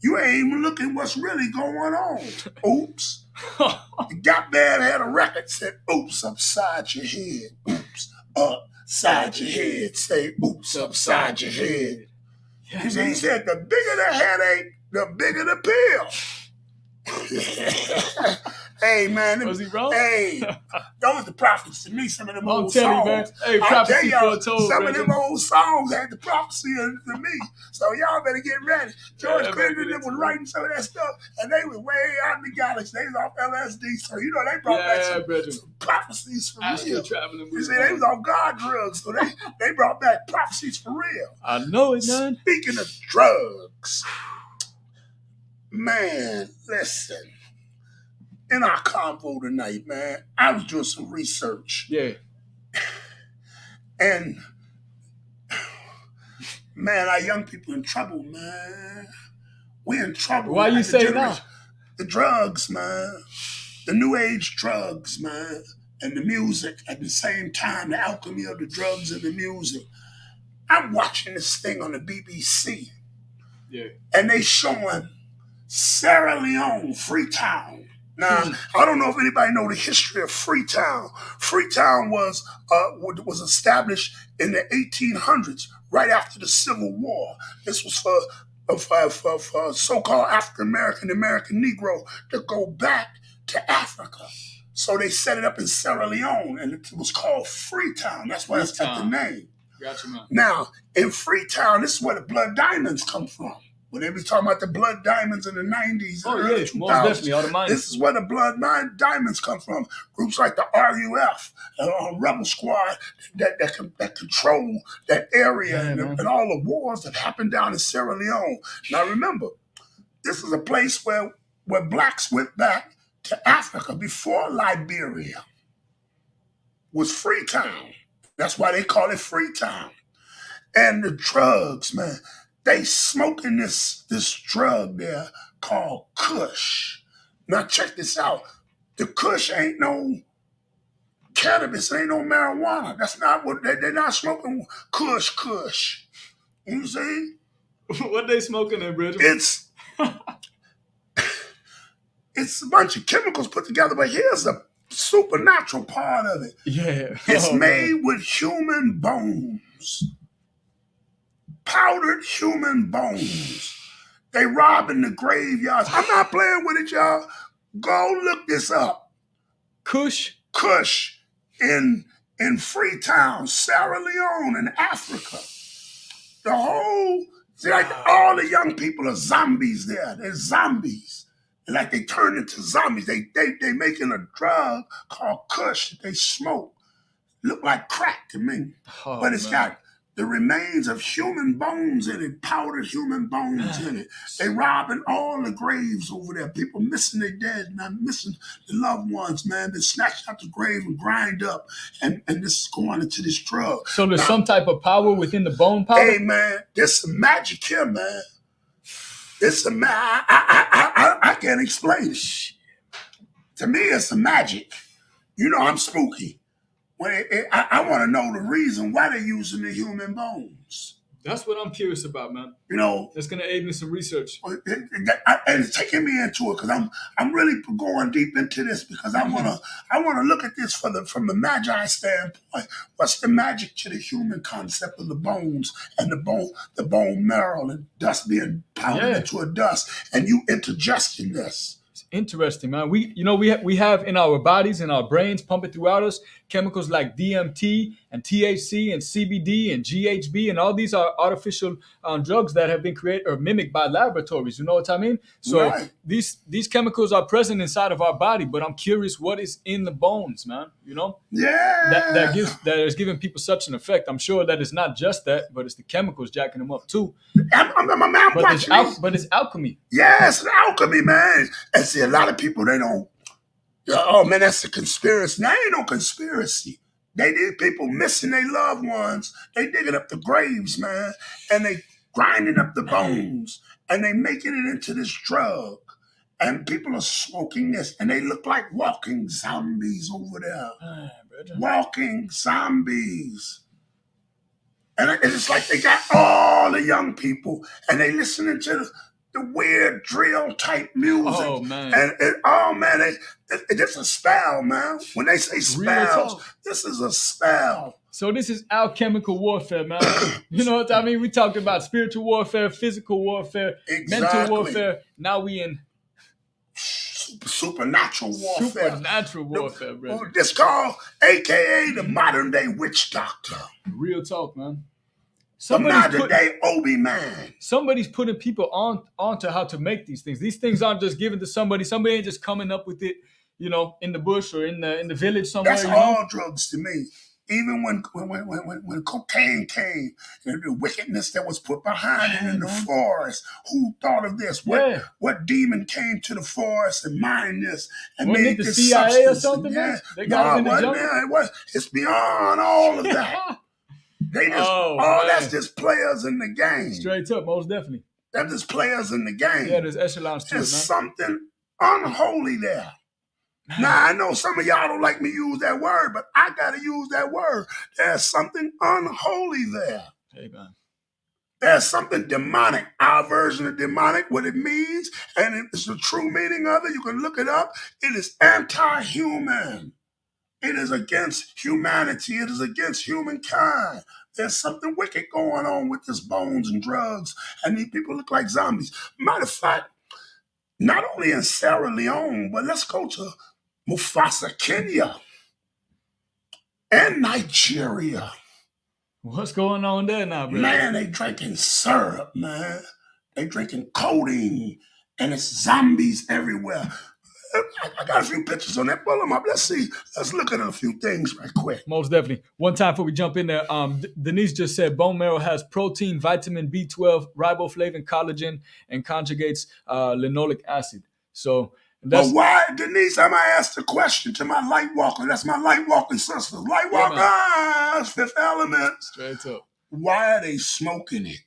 You ain't even looking what's really going on. Oops. The Got Bad had a record said, oops, upside your head. Oops, upside your head. Say, oops, upside your head. Yeah, You see, he said, the bigger the headache, the bigger the pill. Hey, man. Was he wrong? Hey, those the prophets to me, some of them I'm old telling songs. you, man. Hey, I'll prophecy tell y'all, foretold, some brother. of them old songs had the prophecy to me. So y'all better get ready. George Clinton and them was writing some of that stuff, and they was way out in the galaxy. They was off LSD, so you know they brought back some prophecies for real. You see, they was on God drugs, so they brought back prophecies for real. I know it, man. Speaking of drugs, man, listen. In our convo tonight, man, I was doing some research. Yeah. And, man, our young people in trouble, man. We in trouble. Why you say that? The drugs, man. The new age drugs, man. And the music at the same time, the alchemy of the drugs and the music. I'm watching this thing on the BBC. Yeah. And they showing Sierra Leone, Freetown. Now, I don't know if anybody know the history of Freetown. Freetown was established in the 1800s, right after the Civil War. This was for so-called African-American, American Negro to go back to Africa. So they set it up in Sierra Leone, and it was called Freetown. That's why it's got the name. Gotcha, man. Now, in Freetown, this is where the blood diamonds come from. When they was talking about the blood diamonds in the 90s and early 2000s, most definitely, all the mines. This is where the blood diamonds come from. Groups like the RUF, Rebel Squad, that control that area and all the wars that happened down in Sierra Leone. Now remember, this is a place where blacks went back to Africa before Liberia was Freetown. That's why they call it Freetown. And the drugs, man. They smoking this drug there called Kush. Now check this out. The Kush ain't no cannabis, ain't no marijuana. That's not what they're not smoking. Kush. You see? What they smoking there, Bridget? It's a bunch of chemicals put together, but here's the supernatural part of it. Yeah. It's made with human bones. Powdered human bones. They robbing the graveyards. I'm not playing with it, y'all. Go look this up. Kush in Freetown, Sierra Leone, in Africa. All the young people are zombies there. They're zombies. Like they turn into zombies. They making a drug called Kush that they smoke. Look like crack to me. But it's got the remains of human bones in it, powdered human bones in it. They robbing all the graves over there. People missing their dead, man, missing the loved ones, man. They snatched out the grave and grind up, and this is going into this drug. So there's some type of power within the bone powder? Hey, man, there's some magic here, man. It's some I can't explain it. To me, it's some magic. You know, I'm spooky. I want to know the reason why they're using the human bones. That's what I'm curious about, man. You know, that's going to aid me some research. And it's taking me into it because I'm really going deep into this because I want to look at this from the Magi standpoint. What's the magic to the human concept of the bones and the bone marrow and dust being pounded into a dust and you intergesting this? Interesting, man. We have in our bodies, in our brains, pumping throughout us, chemicals like DMT and THC and CBD and GHB, and all these are artificial drugs that have been created or mimicked by laboratories. You know what I mean? So these chemicals are present inside of our body, but I'm curious what is in the bones, man. You know? Yeah. That is giving people such an effect. I'm sure that it's not just that, but it's the chemicals jacking them up too. But it's alchemy. Yeah, it's alchemy, man. And see, a lot of people, they don't, oh man, that's a conspiracy. Now, ain't no conspiracy. These people missing their loved ones. They digging up the graves, man. And they grinding up the bones. And they making it into this drug. And people are smoking this. And they look like walking zombies over there. Walking zombies. And it's like they got all the young people. And they listening to the weird drill type music. Oh, man. And it's a spell, man. When they say spells, this is a spell. So this is alchemical warfare, man. You know what I mean? We talked about spiritual warfare, physical warfare, mental warfare. Now we in supernatural warfare. Supernatural warfare, bro. This called, AKA the modern day witch doctor. Real talk, man. The modern day Obi-Man. Somebody's putting people onto how to make these things. These things aren't just given to somebody. Somebody ain't just coming up with it, you know, in the bush or in the village somewhere. That's all drugs to me. Even when cocaine came, the wickedness that was put behind it in the forest. Who thought of this? What demon came to the forest and mined this and made this CIA substance? or something? Yeah. They got it in the jungle. It's beyond all of that. They just, that's just players in the game. Straight up, most definitely. They're just players in the game. Yeah, there's echelons to it, man. There's something unholy there. Now, I know some of y'all don't like me use that word, but I got to use that word. There's something unholy there. Hey, man. There's something demonic. Our version of demonic, what it means, and it's the true meaning of it. You can look it up. It is anti-human. It is against humanity. It is against humankind. There's something wicked going on with this bones and drugs, and these people look like zombies. Matter of fact, not only in Sierra Leone, but let's go to Mufasa, Kenya, and Nigeria. What's going on there now, bro? Man, they drinking syrup, man. They drinking codeine, and it's zombies everywhere. I got a few pictures on that. Pull them up. Let's see. Let's look at a few things right quick. Most definitely. One time before we jump in there, Denise just said bone marrow has protein, vitamin B12, riboflavin, collagen, and conjugates linoleic acid. So that's. But why, Denise, I might ask the question to my Lightwalker. That's my Lightwalking sisters. Lightwalkers, Fifth Element. Straight up. Why are they smoking it?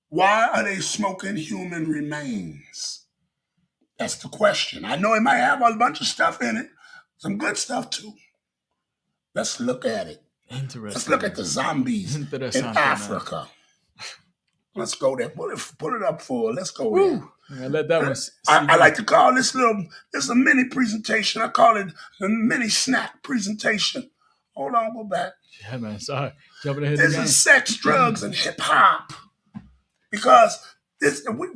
Why are they smoking human remains? That's the question. I know it might have a bunch of stuff in it. Some good stuff, too. Let's look at it. Interesting. Let's look at the zombies in Africa. Man. Let's go there. Put it up for. Let's go there. Yeah, let that one. I like to call this a mini presentation. I call it a mini snack presentation. Hold on, go back. Yeah, man. Sorry. Jumping ahead. This is sex, drugs, and hip hop. Because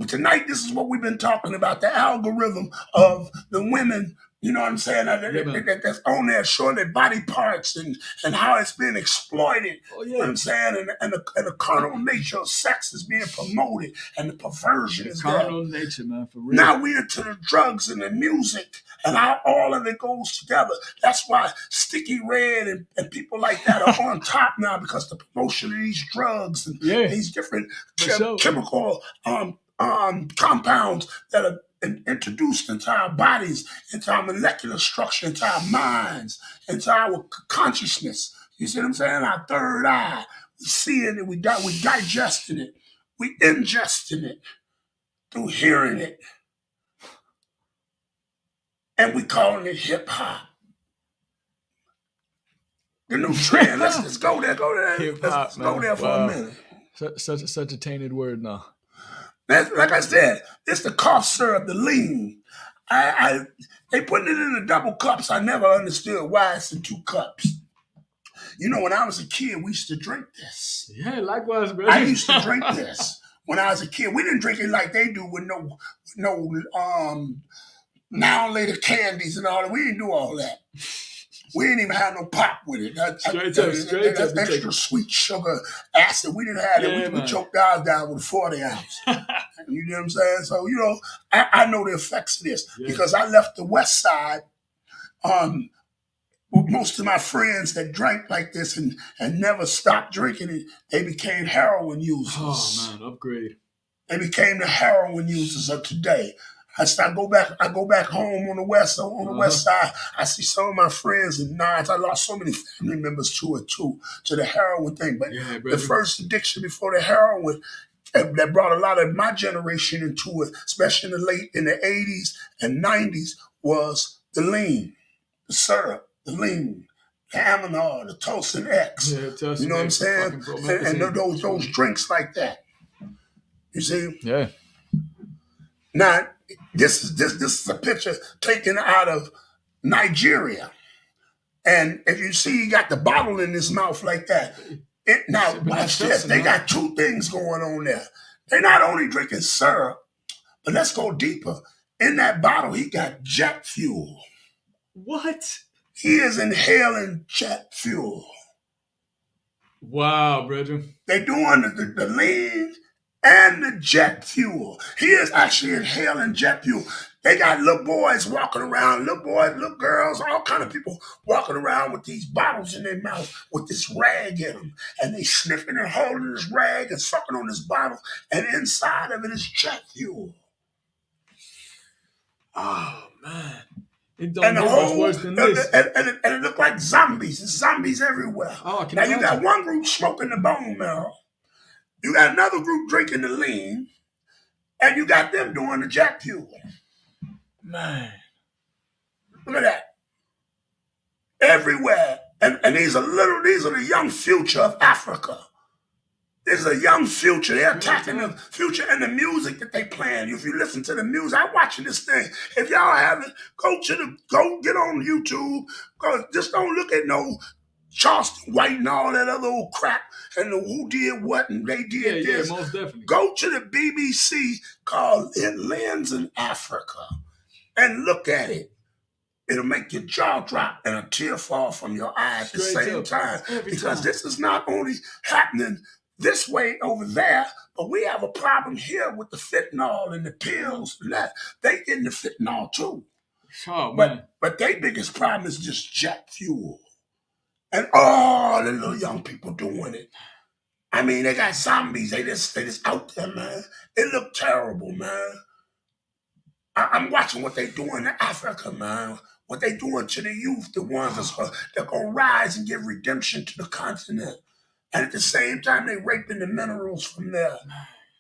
tonight, this is what we've been talking about, the algorithm of the women, you know what I'm saying, that's on there showing their body parts and how it's being exploited, you know what I'm saying, and the carnal nature of sex is being promoted, and the perversion is there. Carnal nature, man, for real. Now we're into the drugs and the music, and how all of it goes together. That's why Sticky Red and people like that are on top now, because the promotion of these drugs and these different chemical compounds that are introduced into our bodies, into our molecular structure, into our minds, into our consciousness. You see what I'm saying? Our third eye. We see it and we digesting it. We ingesting it through hearing it. And we calling it hip hop. The new trend. Let's go there. Let's go there for a minute. Such a tainted word now. Like I said, it's the cough syrup, the lean. They putting it in the double cups. I never understood why it's in 2 cups. You know, when I was a kid, we used to drink this. Yeah, likewise, bro. I used to drink this when I was a kid. We didn't drink it like they do with no now later candies and all that. We didn't do all that. We didn't even have no pop with it. Straight up. Extra sweet sugar acid. We didn't have that. We choked ours down with a 40 ounce. You know what I'm saying? So, you know, I know the effects of this because I left the West Side. Most of my friends that drank like this and never stopped drinking it, they became heroin users. Oh, man, upgrade. They became the heroin users of today. I go back home on the west side. I see some of my friends and nines. I lost so many family members to it too, to the heroin thing. But the first addiction before the heroin that brought a lot of my generation into it, especially in the 80s and 90s, was the lean, the syrup, the lean, the Aminol, the Tosin X. You know what I'm saying? And those drinks like that. You see? Yeah. Now, this is a picture taken out of Nigeria. And if you see, he got the bottle in his mouth like that. Now, watch this. They got 2 things going on there. They're not only drinking syrup, but let's go deeper. In that bottle, he got jet fuel. What? He is inhaling jet fuel. Wow, brother. They're doing the lean and the jet fuel. He is actually inhaling jet fuel. They got little boys walking around, little boys, little girls, all kind of people walking around with these bottles in their mouth with this rag in them. And they sniffing and holding this rag and sucking on this bottle. And inside of it is jet fuel. Oh, man. It don't and the whole, worse than this. And it looked like zombies. There's zombies everywhere. Oh, now you got one group smoking the bone marrow. You got another group drinking the lean. And you got them doing the jet fuel. Man. Look at that. Everywhere. And these are the young future of Africa. There's a young future. They're attacking the future and the music that they playing. If you listen to the music, I'm watching this thing. If y'all haven't, go get on YouTube. Just don't look at no Charleston White and all that other old crap and who did what and they did this. Yeah, most definitely. Go to the BBC called It Lands in Africa and look at it. it'll make your jaw drop and a tear fall from your eye at the same time. Because this is not only happening this way over there, but we have a problem here with the fentanyl and the pills and that. They getting the fentanyl too. Oh, man. But their biggest problem is just jet fuel. And all the little young people doing it. I mean, they got zombies. They just out there, man. It look terrible, man. I'm watching what they doing in Africa, man. What they doing to the youth, the ones that gonna rise and give redemption to the continent. And at the same time, they raping the minerals from there.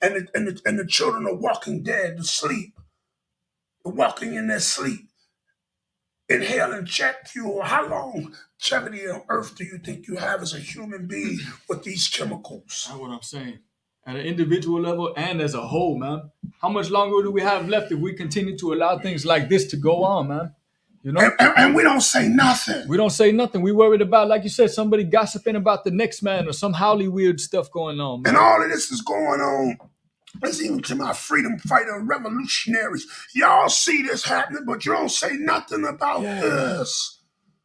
And the children are walking dead to sleep. They're walking in their sleep. Inhaling jet fuel. How long longevity on earth do you think you have as a human being with these chemicals? That's what I'm saying. At an individual level and as a whole, man. How much longer do we have left if we continue to allow things like this to go on, man? You know? And we don't say nothing. We don't say nothing. We worried about, like you said, somebody gossiping about the next man or some Holly weird stuff going on, man. And all of this is going on. It's even to my freedom fighter revolutionaries. Y'all see this happening, but you don't say nothing about this.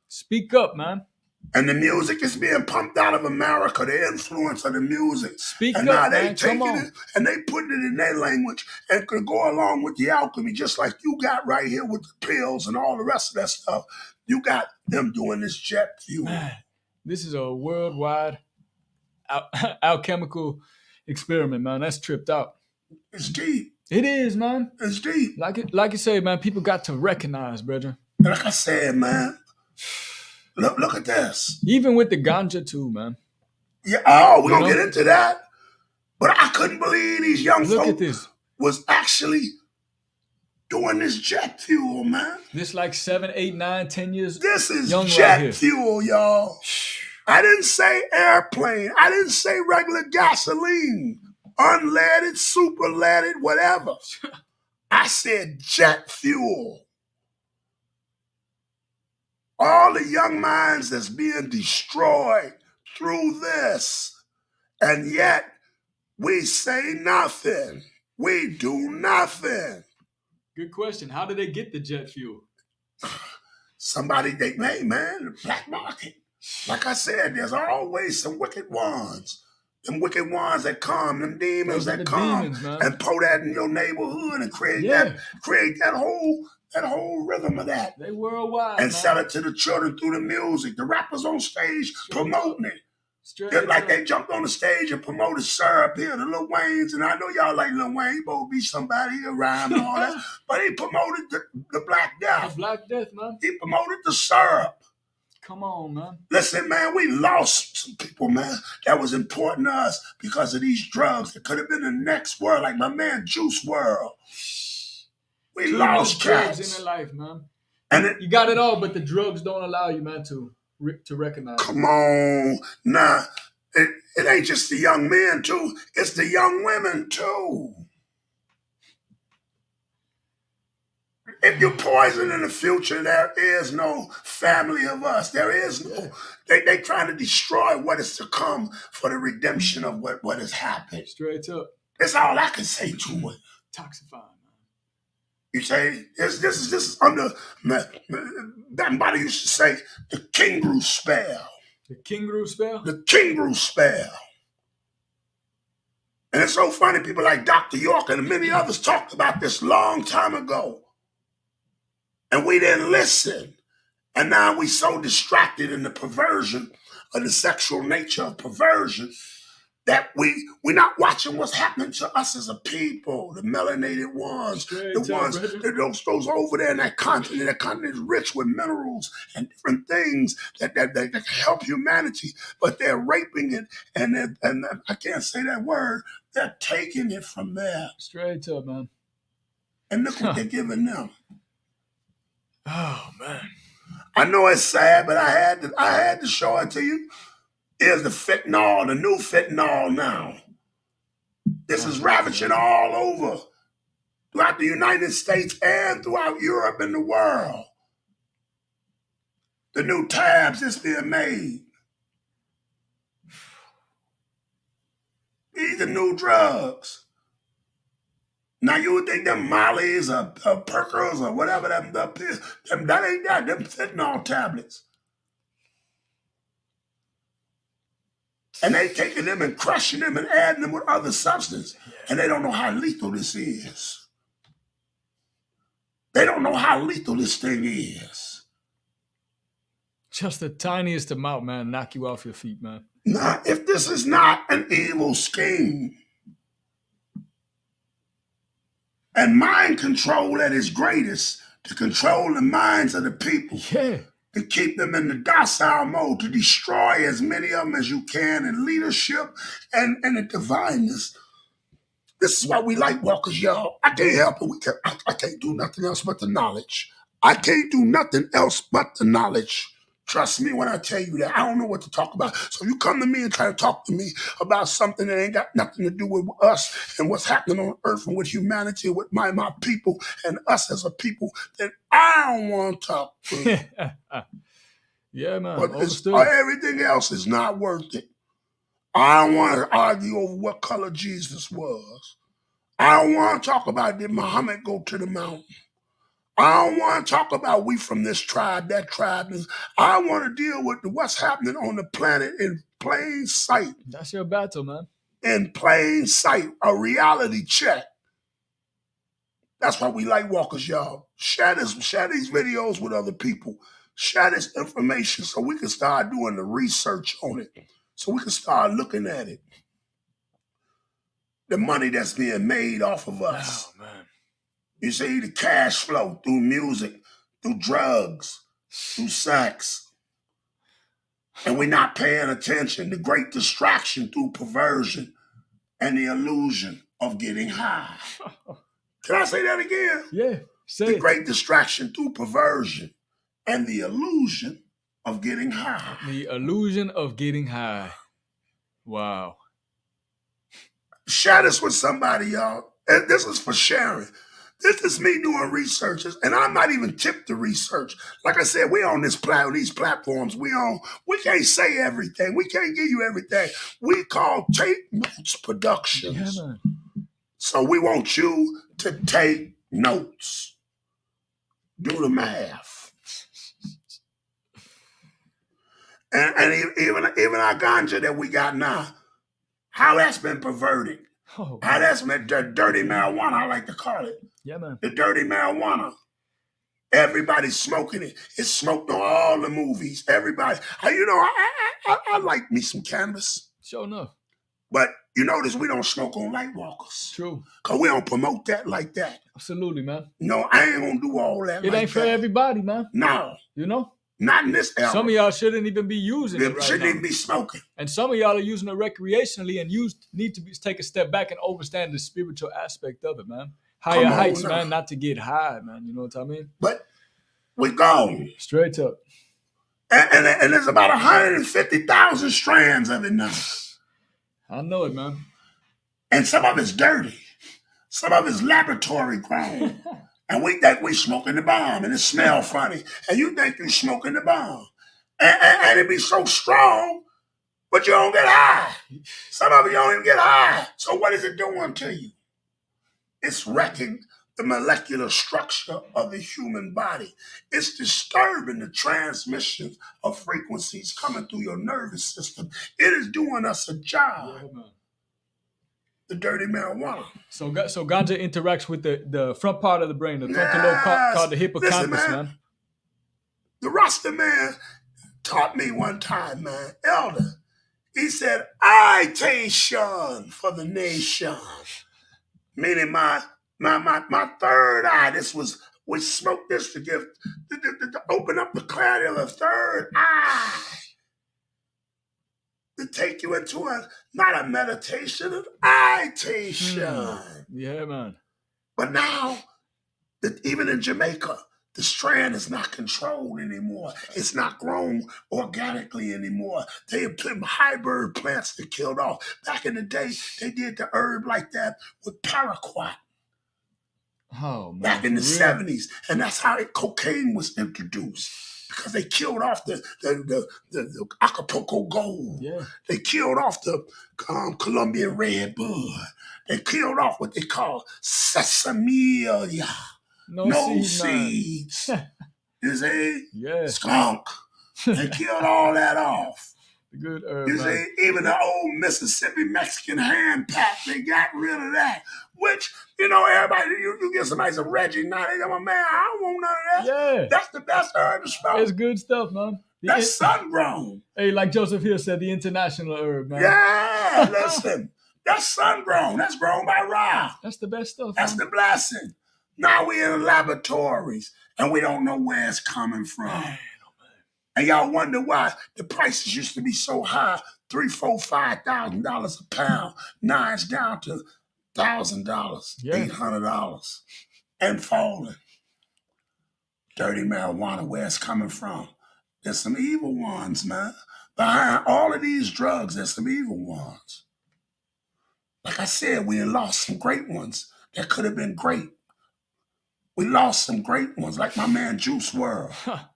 Speak up, man. And the music is being pumped out of America, the influence of the music. Speak and up, now they man. taking it and they putting it in their language and could go along with the alchemy, just like you got right here with the pills and all the rest of that stuff. You got them doing this jet fuel. Man, this is a worldwide alchemical experiment, man. That's tripped out. It's deep. It is, man. It's deep. Like you say, man, people got to recognize, brother. Like I said, man, look at this. Even with the ganja too, man. Yeah, we're gonna get into that. But I couldn't believe these young folks was actually doing this jet fuel, man. This like 7, 8, 9, 10 years. This is jet fuel, y'all. I didn't say airplane. I didn't say regular gasoline. Unleaded, super leaded, whatever. I said jet fuel. All the young minds that's being destroyed through this. And yet, we say nothing. We do nothing. Good question. How did they get the jet fuel? Somebody they made, man, the black market. Like I said, there's always some wicked ones. Them wicked ones that come, them demons that come and pour that in your neighborhood and create that whole rhythm of that. They worldwide. And sell it to the children through the music. The rappers on stage promoting it. Just like they jumped on the stage and promoted syrup here, the Lil Waynes, and I know y'all like Lil Wayne, he supposed to be somebody around and all that. But he promoted the Black Death. The Black Death, man. He promoted the syrup. Come on, man. Listen, man, we lost some people, man, that was important to us because of these drugs. That could have been the next world, like my man Juice WRLD. We lost cats. In their life, man. And you got it all, but the drugs don't allow you, man, to recognize. Come on. Nah, it ain't just the young men, too. It's the young women, too. If you're poisoned in the future, there is no family of us. There is no. They trying to destroy what is to come for the redemption of what has happened. Straight up. That's all I can say to it. Toxifying, man. You say this is under somebody used to say the kangaroo spell. The kangaroo spell? The kangaroo spell. And it's so funny, people like Dr. York and many others talked about this long time ago. And we didn't listen. And now we so distracted in the perversion of the sexual nature of perversion that we're not watching what's happening to us as a people, the melanated ones, those over there in that continent. That continent is rich with minerals and different things that help humanity, but they're raping it, and I can't say that word. They're taking it from there. Straight up, man. And look what they're giving them. Oh man, I know it's sad, but I had to show it to you. Here's the fentanyl, the new fentanyl now. This is ravaging all over throughout the United States and throughout Europe and the world. The new tabs is being made. These are new drugs. Now you would think them Mollies or Perkers or whatever them that ain't that, them fentanyl tablets. And they taking them and crushing them and adding them with other substance. And they don't know how lethal this is. They don't know how lethal this thing is. Just the tiniest amount, man, knock you off your feet, man. Now, if this is not an evil scheme and mind control at its greatest to control the minds of the people, to keep them in the docile mode, to destroy as many of them as you can in leadership and in the divineness. This is why we Lightwalkers, y'all. I can't help it. I can't do nothing else but the knowledge. I can't do nothing else but the knowledge. Trust me when I tell you that. I don't know what to talk about. So you come to me and try to talk to me about something that ain't got nothing to do with us and what's happening on earth and with humanity, with my people and us as a people, then I don't want to talk to. Yeah, man. But everything else is not worth it. I don't want to argue over what color Jesus was. I don't want to talk about did Muhammad go to the mountain. I don't want to talk about we from this tribe, that tribe. I want to deal with what's happening on the planet in plain sight. That's your battle, man. In plain sight, a reality check. That's why we Lightwalkers, y'all. Share these videos with other people. Share this information so we can start doing the research on it. So we can start looking at it. The money that's being made off of us. Oh, man. You see, the cash flow through music, through drugs, through sex. And we're not paying attention. The great distraction through perversion and the illusion of getting high. Can I say that again? Yeah, say The it. great distraction through perversion and the illusion of getting high. The illusion of getting high. Wow. Share this with somebody, y'all. And this is for sharing. This is me doing researches, and I'm not even tipped to research. Like I said, we on these platforms. We can't say everything. We can't give you everything. We call Take Notes Productions. Yeah, man. So we want you to take notes. Do the math. And even our ganja that we got now, how that's been perverted. Oh, how that's been dirty marijuana, I like to call it. Yeah, man. The dirty marijuana. Everybody's smoking it. It's smoked on all the movies. Everybody. I like me some cannabis. Sure enough. But you notice we don't smoke on Lightwalkers. True. Because we don't promote that like that. Absolutely, man. No, I ain't going to do all that. It ain't for everybody, man. No. You know? Not in this era. Some of y'all shouldn't even be using it right shouldn't now. even be smoking. And some of y'all are using it recreationally and need to take a step back and understand the spiritual aspect of it, man. Higher heights, man, not to get high, man. You know what I mean? But we gone. Straight up. And there's about 150,000 strands of it now. I know it, man. And some of it's dirty. Some of it's laboratory grown. And we think we smoking the bomb, and it smell funny. And you think you smoking the bomb. And it be so strong, but you don't get high. Some of you don't even get high. So what is it doing to you? It's wrecking the molecular structure of the human body. It's disturbing the transmission of frequencies coming through your nervous system. It is doing us a job. Yeah, man. The dirty marijuana. So ganja interacts with the front part of the brain, the frontal lobe called the hippocampus, Listen, man. The Rasta man taught me one time, man, elder. He said, "Itation for the nation," meaning my third eye. We smoked this to give to open up the clarity of the third eye. To take you into not a meditation, an itation. Yeah, man. But now, even in Jamaica, the strand is not controlled anymore. It's not grown organically anymore. They have put hybrid plants that killed off. Back in the day, they did the herb like that with paraquat. Oh, man. Back in the 70s. And that's how cocaine was introduced. Because they killed off the Acapulco gold. Yeah. They killed off the Colombian red bud. They killed off what they call sesame. No seeds. You see? Yeah. Skunk. They killed all that off. The good herb. You Man. see, even the old Mississippi Mexican hand pack, they got rid of that. Which, you know, everybody, you get somebody some Reggie now, they go, man, I don't want none of that. Yeah. That's the best herb to smoke. It's good stuff, man. That's sun-grown. Hey, like Joseph Hill said, the international herb, man. Yeah, listen. That's sun-grown. That's grown by Ra. That's the best stuff. That's man. the blessing. Now we in the laboratories, and we don't know where it's coming from. Man. And y'all wonder why the prices used to be so high, $3,000, $4,000, $5,000 a pound. Now it's down to $1,000, $800, and falling. Dirty marijuana, where it's coming from. There's some evil ones, man. Behind all of these drugs, there's some evil ones. Like I said, we lost some great ones that could have been great. We lost some great ones, like my man Juice WRLD.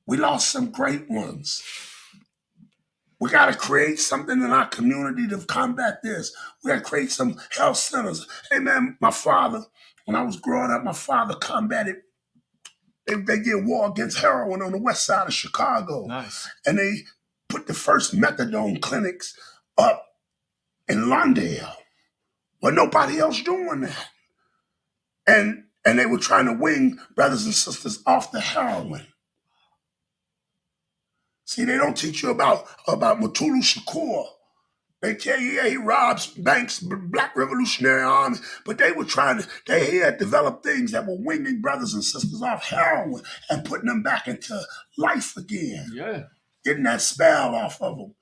We lost some great ones. We got to create something in our community to combat this. We got to create some health centers. Hey, man, my father, when I was growing up, my father combated. They did war against heroin on the west side of Chicago. Nice. And they put the first methadone clinics up in Lawndale. Well, nobody else doing that. And they were trying to wing brothers and sisters off the heroin. See, they don't teach you about Mutulu Shakur. They tell you, yeah, he robs banks, Black Revolutionary Army, but they had developed things that were winging brothers and sisters off heroin and putting them back into life again. Yeah. Getting that spell off of them.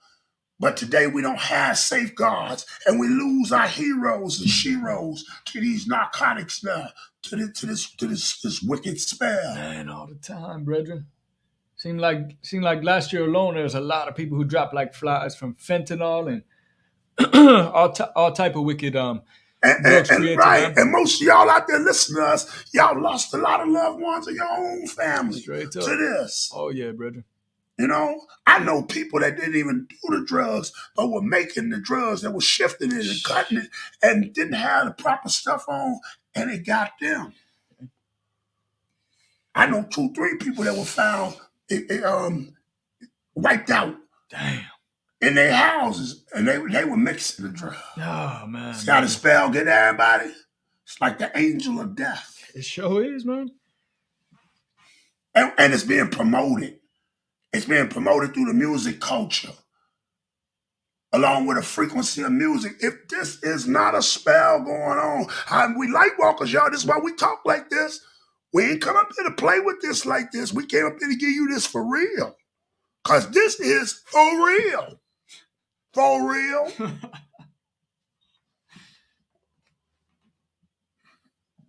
But today we don't have safeguards, and we lose our heroes and sheroes to these narcotics now, to this wicked spell. Man, all the time, brethren. Seemed like last year alone, there was a lot of people who dropped like flies from fentanyl and all type of wicked drugs created. Right, and most of y'all out there listening to us, y'all lost a lot of loved ones of your own family to this. Oh yeah, brother. You know, I know people that didn't even do the drugs, but were making the drugs, that were shifting it and cutting it, and didn't have the proper stuff on, and it got them. I know 2-3 people that were found wiped out. Damn. In their houses, and they were mixing the drug. Oh man. It's got a spell, get everybody. It's like the angel of death. It sure is, man. And it's being promoted. It's being promoted through the music culture, along with a frequency of music. If this is not a spell going on, we Lightwalkers, y'all, this is why we talk like this. We ain't come up here to play with this like this. We came up here to give you this for real. Because this is for real. For real.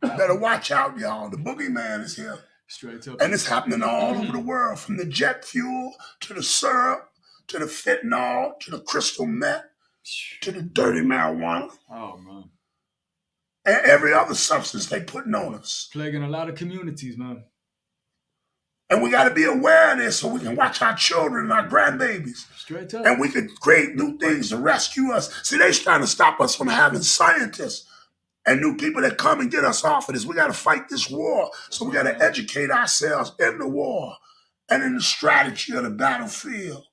Better watch out, y'all. The boogeyman is here. Straight up. And it's happening all over the world, from the jet fuel to the syrup to the fentanyl to the crystal meth to the dirty marijuana. Oh, man. And every other substance they putting on us. Plaguing a lot of communities, man. And we got to be aware of this so we can watch our children and our grandbabies. Straight up. And we can create new things to rescue us. See, they're trying to stop us from having scientists and new people that come and get us off of this. We got to fight this war. So we got to educate ourselves in the war and in the strategy of the battlefield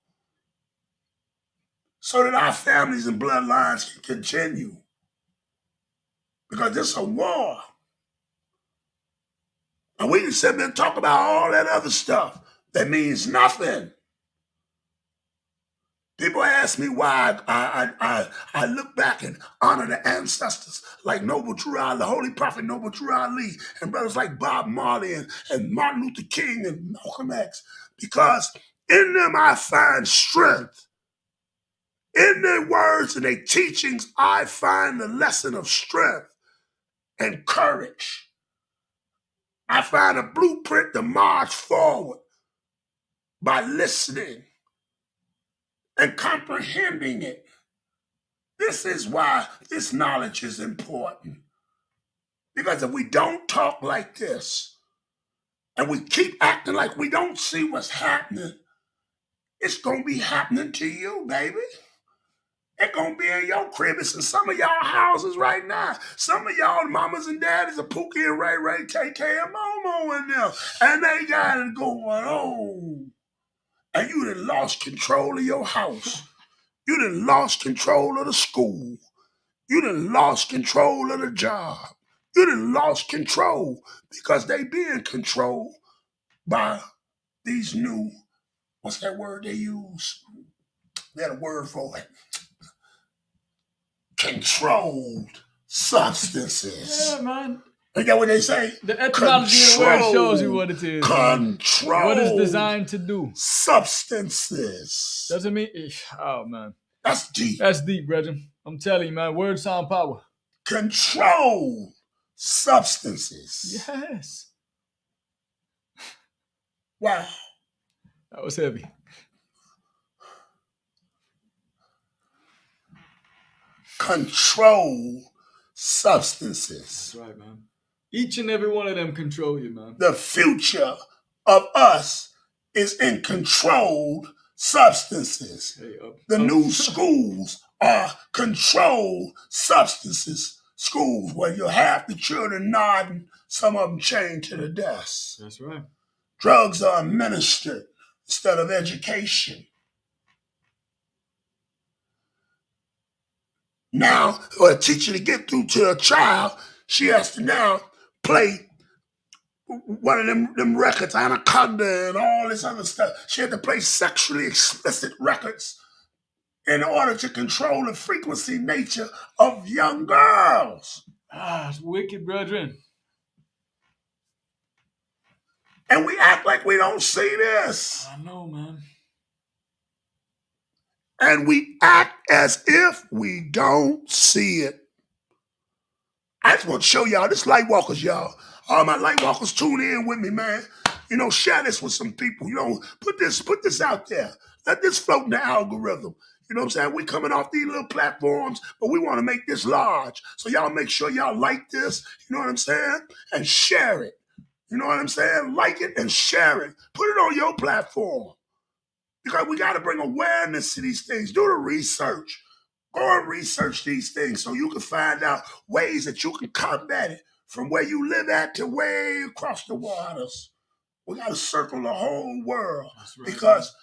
so that our families and bloodlines can continue. Because this is a war. And we can sit there and talk about all that other stuff that means nothing. People ask me why I look back and honor the ancestors like Noble True Ali, the Holy Prophet Noble True Ali, and brothers like Bob Marley and Martin Luther King and Malcolm X, because in them I find strength. In their words and their teachings, I find the lesson of strength and courage. I find a blueprint to march forward by listening and comprehending it. This is why this knowledge is important. Because if we don't talk like this, and we keep acting like we don't see what's happening, it's going to be happening to you, baby. It's going to be in your crib. It's in some of y'all houses right now. Some of y'all mamas and daddies are Pookie and Ray Ray, KK and Momo in there. And they got it going on. And you done lost control of your house. You done lost control of the school. You done lost control of the job. You done lost control because they being controlled by these new, what's that word they use? They had a word for it. Controlled substances. Yeah, man. Ain't that what they say? The etymology of the word shows you what it is. Control. What it's designed to do. Substances. Doesn't mean, oh man. That's deep. That's deep, brethren. I'm telling you, man. Words sound power. Control substances. Yes. Wow. That was heavy. Control substances. That's right, man. Each and every one of them control you, man. The future of us is in controlled substances. Hey, the new schools are controlled substances schools where you have the children nodding, some of them chained to the desk. That's right. Drugs are administered instead of education. Now, for a teacher to get through to a child, she has to now play one of them records, Anaconda and all this other stuff. She had to play sexually explicit records in order to control the frequency nature of young girls. It's wicked, brethren. And we act like we don't see this. I know, man. And we act as if we don't see it. I just want to show y'all this Lightwalkers, y'all. All my Lightwalkers, tune in with me, man. You know, share this with some people. You know, put this out there. Let this float in the algorithm. You know what I'm saying? We coming off these little platforms, but we want to make this large. So y'all make sure y'all like this, you know what I'm saying? And share it. You know what I'm saying? Like it and share it. Put it on your platform. Because we got to bring awareness to these things. Do the research. Go and research these things so you can find out ways that you can combat it from where you live at to way across the waters. We got to circle the whole world. That's right, because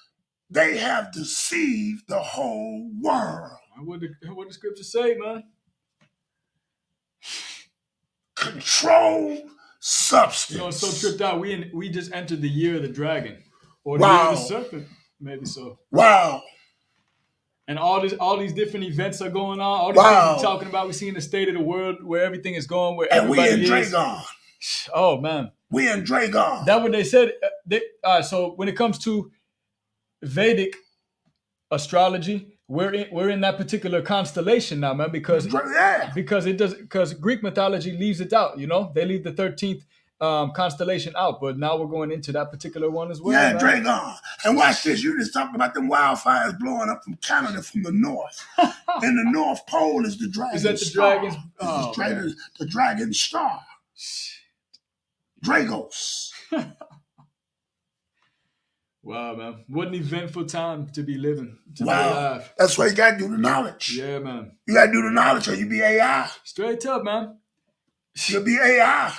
they have deceived the whole world. What the scriptures say, man? Control substance. You know, it's so tripped out. We just entered the year of the dragon. Or the year of the serpent, maybe so. Wow. And all these different events are going on. All these things we're talking about. We're seeing the state of the world, where everything is going, where everybody is. And we in Dragon. Oh, man. We in Dragon. That's what they said. So when it comes to Vedic astrology, we're in that particular constellation now, man, because Greek mythology leaves it out. You know, they leave the 13th constellation out, but now we're going into that particular one as well. Yeah, Dragon. And watch this. You just talking about them wildfires blowing up from Canada from the north. And the North Pole is the dragon. Is that the star. dragon's? Oh, the dragon star. Dragos. Wow, man. What an eventful time to be living, to be alive. That's why you got to do the knowledge. Yeah, man. You got to do the knowledge or you be AI. Straight up, man. You'll be AI.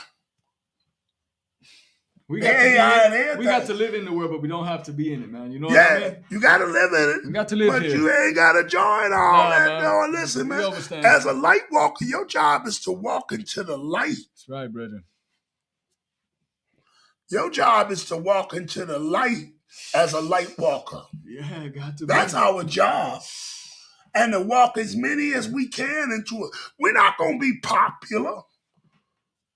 We got to live in the world, but we don't have to be in it, man. You know what I mean? You got to live in it. You got to live but here. You ain't got to join all that. No, listen, man. As a light walker, your job is to walk into the light. That's right, brother. Your job is to walk into the light as a light walker. Yeah, got to. That's our job. And to walk as many as we can into it. We're not going to be popular.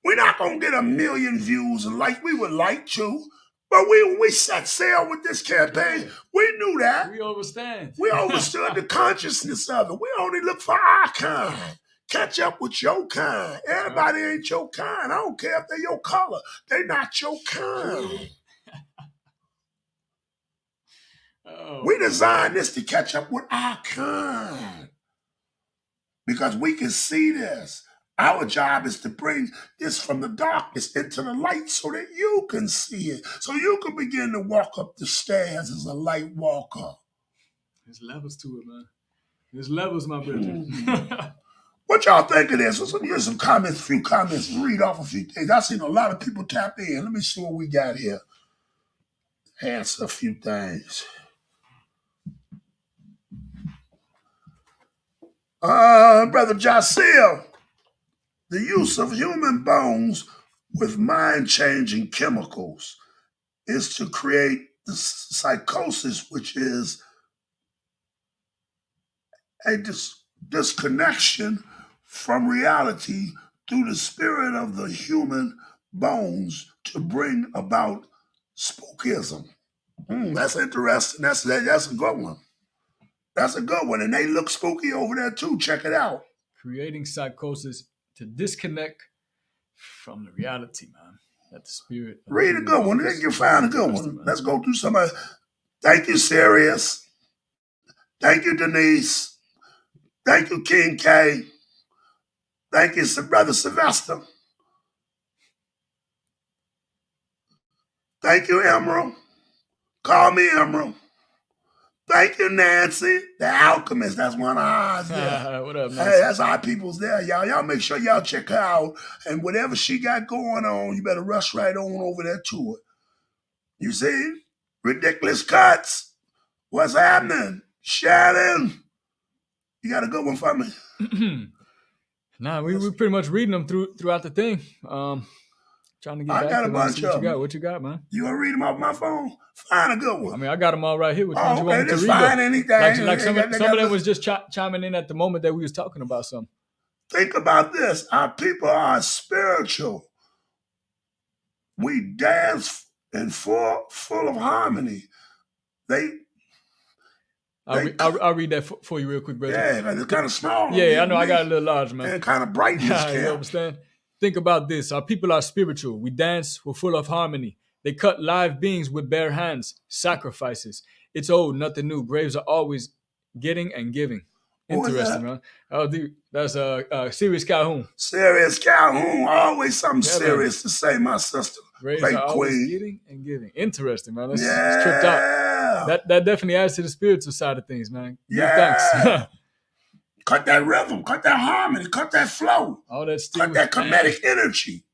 We're not going to get 1 million views like we would like to. But when we set sail with this campaign, we knew that. We understand. We understood the consciousness of it. We only look for our kind. Catch up with your kind. Everybody ain't your kind. I don't care if they're your color. They're not your kind. We designed this to catch up with our kind. Because we can see this. Our job is to bring this from the darkness into the light so that you can see it. So you can begin to walk up the stairs as a light walker. There's levels to it, man. There's levels, my brother. What y'all think of this? Here's some comments, a few comments. Read off a few things. I've seen a lot of people tap in. Let me see what we got here. Answer a few things. Brother Jacil, the use of human bones with mind-changing chemicals is to create the psychosis, which is a disconnection from reality through the spirit of the human bones to bring about spookism. That's interesting. That's a good one. That's a good one. And they look spooky over there too. Check it out. Creating psychosis to disconnect from the reality, man. That the spirit. Read a good one. You find a good one. Let's go through some. Thank you, Sirius. Thank you, Denise. Thank you, King K. Thank you, Brother Sylvester. Thank you, Emerald. Call me Emerald. Thank you, Nancy. The Alchemist. That's one of ours there. What up, Nancy? Hey, that's our people's there, y'all. Y'all make sure y'all check her out. And whatever she got going on, you better rush right on over there to it. You see? Ridiculous Cuts. What's happening? Shannon. You got a good one for me? Nah, we pretty much reading them throughout the thing. Trying to get back got to a bunch of them. What you got, man? You want to read them off my phone? Find a good one. I mean, I got them all right here. Which ones you want me to read? Find anything. Like some of them was just chiming in at the moment that we was talking about something. Think about this. Our people are spiritual. We dance and full of harmony. I'll read that for you real quick, brother. Yeah, it's kind of small. Yeah, I know. I got a little large, man. And kind of bright in this camp. You understand? Think about this. Our people are spiritual. We dance. We're full of harmony. They cut live beings with bare hands. Sacrifices. It's old, nothing new. Graves are always getting and giving. Interesting, man. Oh, dude, that's Sirius Calhoun. Sirius Calhoun. Always something serious to say, my sister. Graves Great are queen. Always getting and giving. Interesting, man. That's tripped out. That definitely adds to the spiritual side of things, man. Thanks. Cut that rhythm, cut that harmony, cut that flow. All that cut that comedic energy.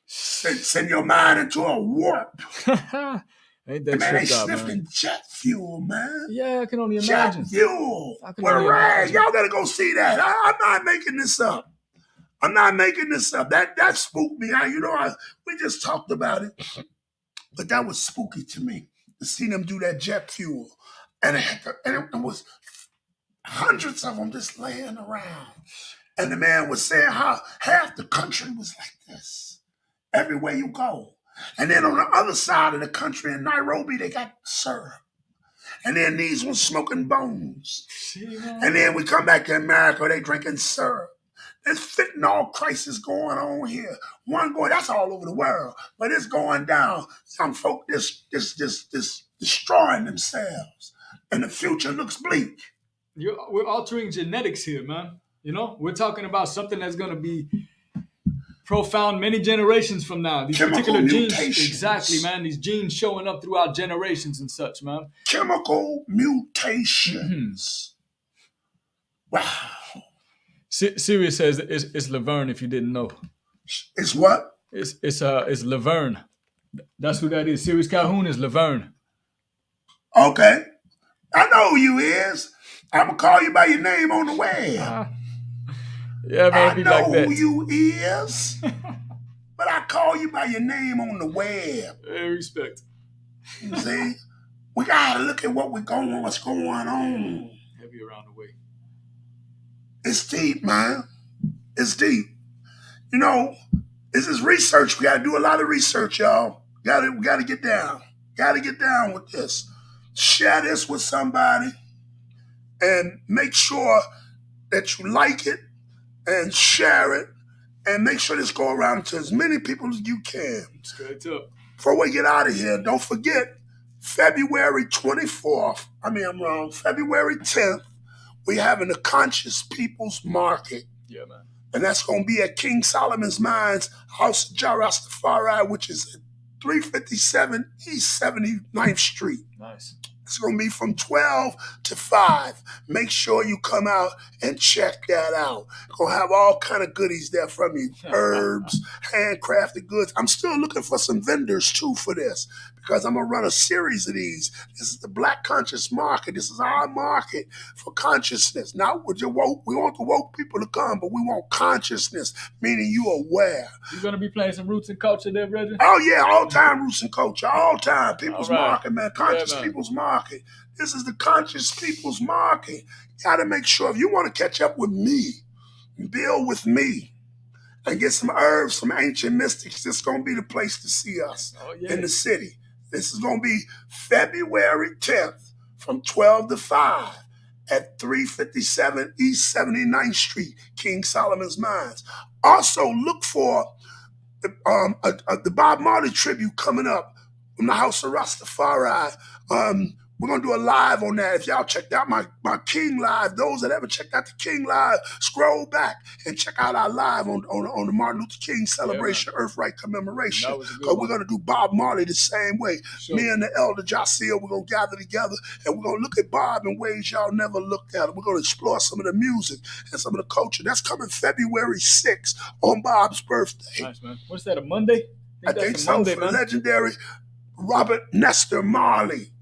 Send your mind into a warp. Ain't that man, they out, sniffing man. Jet fuel, man. Yeah, I can only imagine. Jet fuel. With a rag. Y'all gotta go see that. I'm not making this up. That spooked me. We just talked about it. But that was spooky to me. To see them do that jet fuel. And it was hundreds of them just laying around. And the man was saying how half the country was like this. Everywhere you go. And then on the other side of the country in Nairobi, they got syrup. And then these ones smoking bones. And then we come back to America, they drinking syrup. There's fentanyl crisis going on here. That's all over the world. But it's going down. Some folk just destroying themselves. And the future looks bleak. We're altering genetics here, man. We're talking about something that's going to be profound many generations from now. These chemical particular mutations. Genes, exactly, man. These genes showing up throughout generations and such, man. Chemical mutations. Wow. Sirius says it's Laverne. If you didn't know, it's what? It's Laverne. That's who that is. Sirius Calhoun is Laverne. Okay, I know who you is. I'm gonna call you by your name on the web. Yeah, man. I know who you is, but I call you by your name on the web. Hey, respect. You see, we gotta look at what's going on. Heavy around the way. It's deep, man. It's deep. This is research. We gotta do a lot of research, y'all. We gotta get down. Gotta get down with this. Share this with somebody and make sure that you like it and share it and make sure this go around to as many people as you can. Straight up. Before we get out of here, don't forget February 24th. February 10th, we're having the Conscious People's Market. Yeah, man. And that's going to be at King Solomon's Mines, House of Jah Rastafari, which is at 357 East 79th Street. Nice. It's going to be from 12 to 5. Make sure you come out and check that out. Going to have all kind of goodies there from you. Herbs, handcrafted goods. I'm still looking for some vendors too for this because I'm going to run a series of these. This is the Black Conscious Market. This is our market for consciousness. Not with your woke. We want the woke people to come, but we want consciousness, meaning you aware. You're going to be playing some roots and culture there, Reggie? Oh, yeah, all time roots and culture. All time. People's All right. market, man. Conscious man. people's market. This is the conscious people's market. You got to make sure if you want to catch up with me, build with me, and get some herbs from ancient mystics, this is going to be the place to see us in the city. This is going to be February 10th from 12 to 5 at 357 East 79th Street, King Solomon's Mines. Also, look for the Bob Marley tribute coming up from the House of Rastafari. We're going to do a live on that. If y'all checked out my King Live, those that ever checked out the King Live, scroll back and check out our live on the Martin Luther King celebration, Earth Right commemoration. Because we're going to do Bob Marley the same way. Sure. Me and the Elder Josiah, we're going to gather together and we're going to look at Bob in ways y'all never looked at. We're going to explore some of the music and some of the culture. That's coming February 6th on Bob's birthday. Nice, man. What's that, a Monday? I think so. Monday, for legendary Robert Nestor Marley.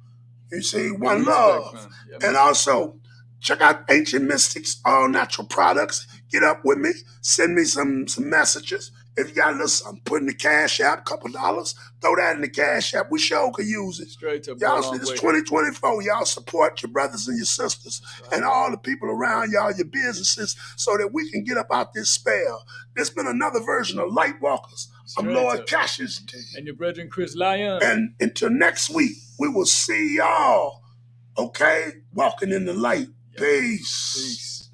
You see, one love. And also, check out Ancient Mystics, all natural products. Get up with me. Send me some messages. If you got a little something, put in the Cash App, $2, throw that in the Cash App. We sure could use it. Straight to y'all, it's 2024. Y'all support your brothers and your sisters and all the people around y'all, your businesses, so that we can get up out this spell. There's been another version of Lightwalkers. I'm Lord Cassius D. And your brethren Chris Lyon. And until next week, we will see y'all, okay? Walking in the light. Peace.